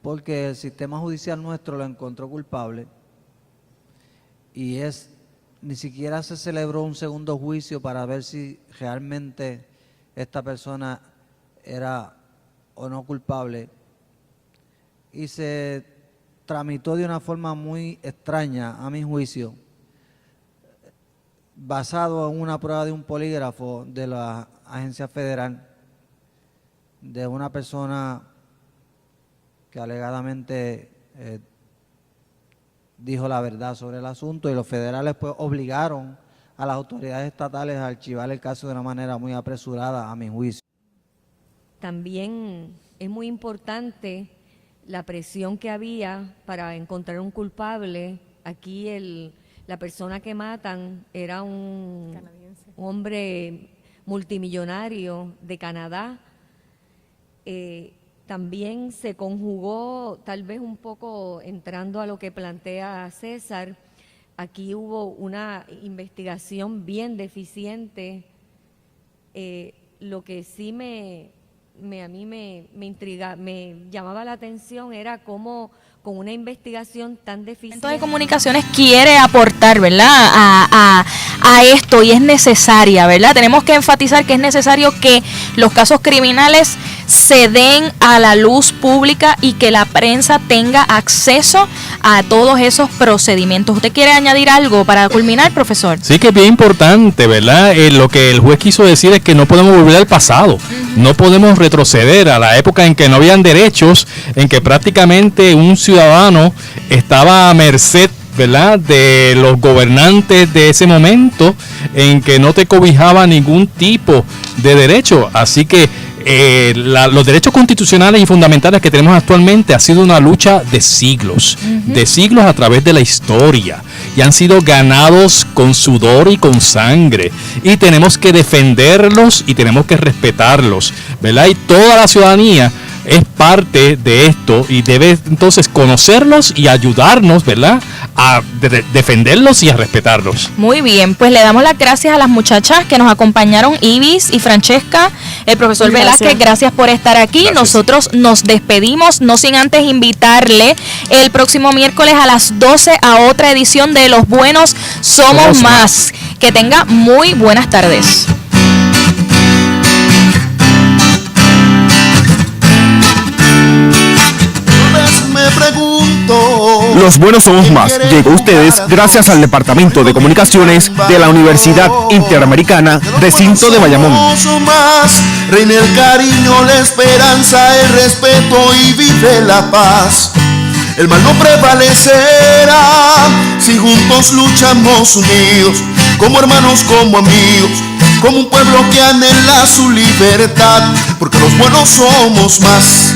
porque el sistema judicial nuestro lo encontró culpable y ni siquiera se celebró un segundo juicio para ver si realmente esta persona era o no culpable, y se tramitó de una forma muy extraña, a mi juicio, basado en una prueba de un polígrafo de la agencia federal de una persona que alegadamente dijo la verdad sobre el asunto, y los federales pues obligaron a las autoridades estatales a archivar el caso de una manera muy apresurada, a mi juicio. También es muy importante la presión que había para encontrar un culpable. Aquí la persona que matan era un hombre multimillonario de Canadá. También se conjugó, tal vez un poco entrando a lo que plantea César, aquí hubo una investigación bien deficiente. Lo que sí a mí me intriga, me llamaba la atención era cómo con una investigación tan deficiente. De Comunicaciones quiere aportar, ¿verdad?, a esto, y es necesaria, ¿verdad? Tenemos que enfatizar que es necesario que los casos criminales se den a la luz pública y que la prensa tenga acceso a todos esos procedimientos. ¿Usted quiere añadir algo para culminar, profesor? Sí, que es bien importante, ¿verdad? Lo que el juez quiso decir es que no podemos volver al pasado, no podemos retroceder a la época en que no habían derechos, en que prácticamente un ciudadano estaba a merced, ¿verdad?, de los gobernantes de ese momento, en que no te cobijaba ningún tipo de derecho. Así que los derechos constitucionales y fundamentales que tenemos actualmente ha sido una lucha de siglos a través de la historia, y han sido ganados con sudor y con sangre, y tenemos que defenderlos y tenemos que respetarlos, ¿verdad? Y toda la ciudadanía es parte de esto y debe entonces conocerlos y ayudarnos, ¿verdad?, a defenderlos y a respetarlos. Muy bien, pues le damos las gracias a las muchachas que nos acompañaron, Ibis y Francesca, el profesor Velázquez, gracias por estar aquí. Gracias. Nosotros nos despedimos, no sin antes invitarle el próximo miércoles a las 12 a otra edición de Los Buenos Somos Más. Que tenga muy buenas tardes. Los Buenos Somos Más llegó a ustedes gracias al Departamento de Comunicaciones de la Universidad Interamericana, Recinto de Bayamón. Reina el cariño, la esperanza, el respeto y vive la paz. El mal no prevalecerá si juntos luchamos unidos, como hermanos, como amigos, como un pueblo que anhela su libertad, porque los buenos somos más.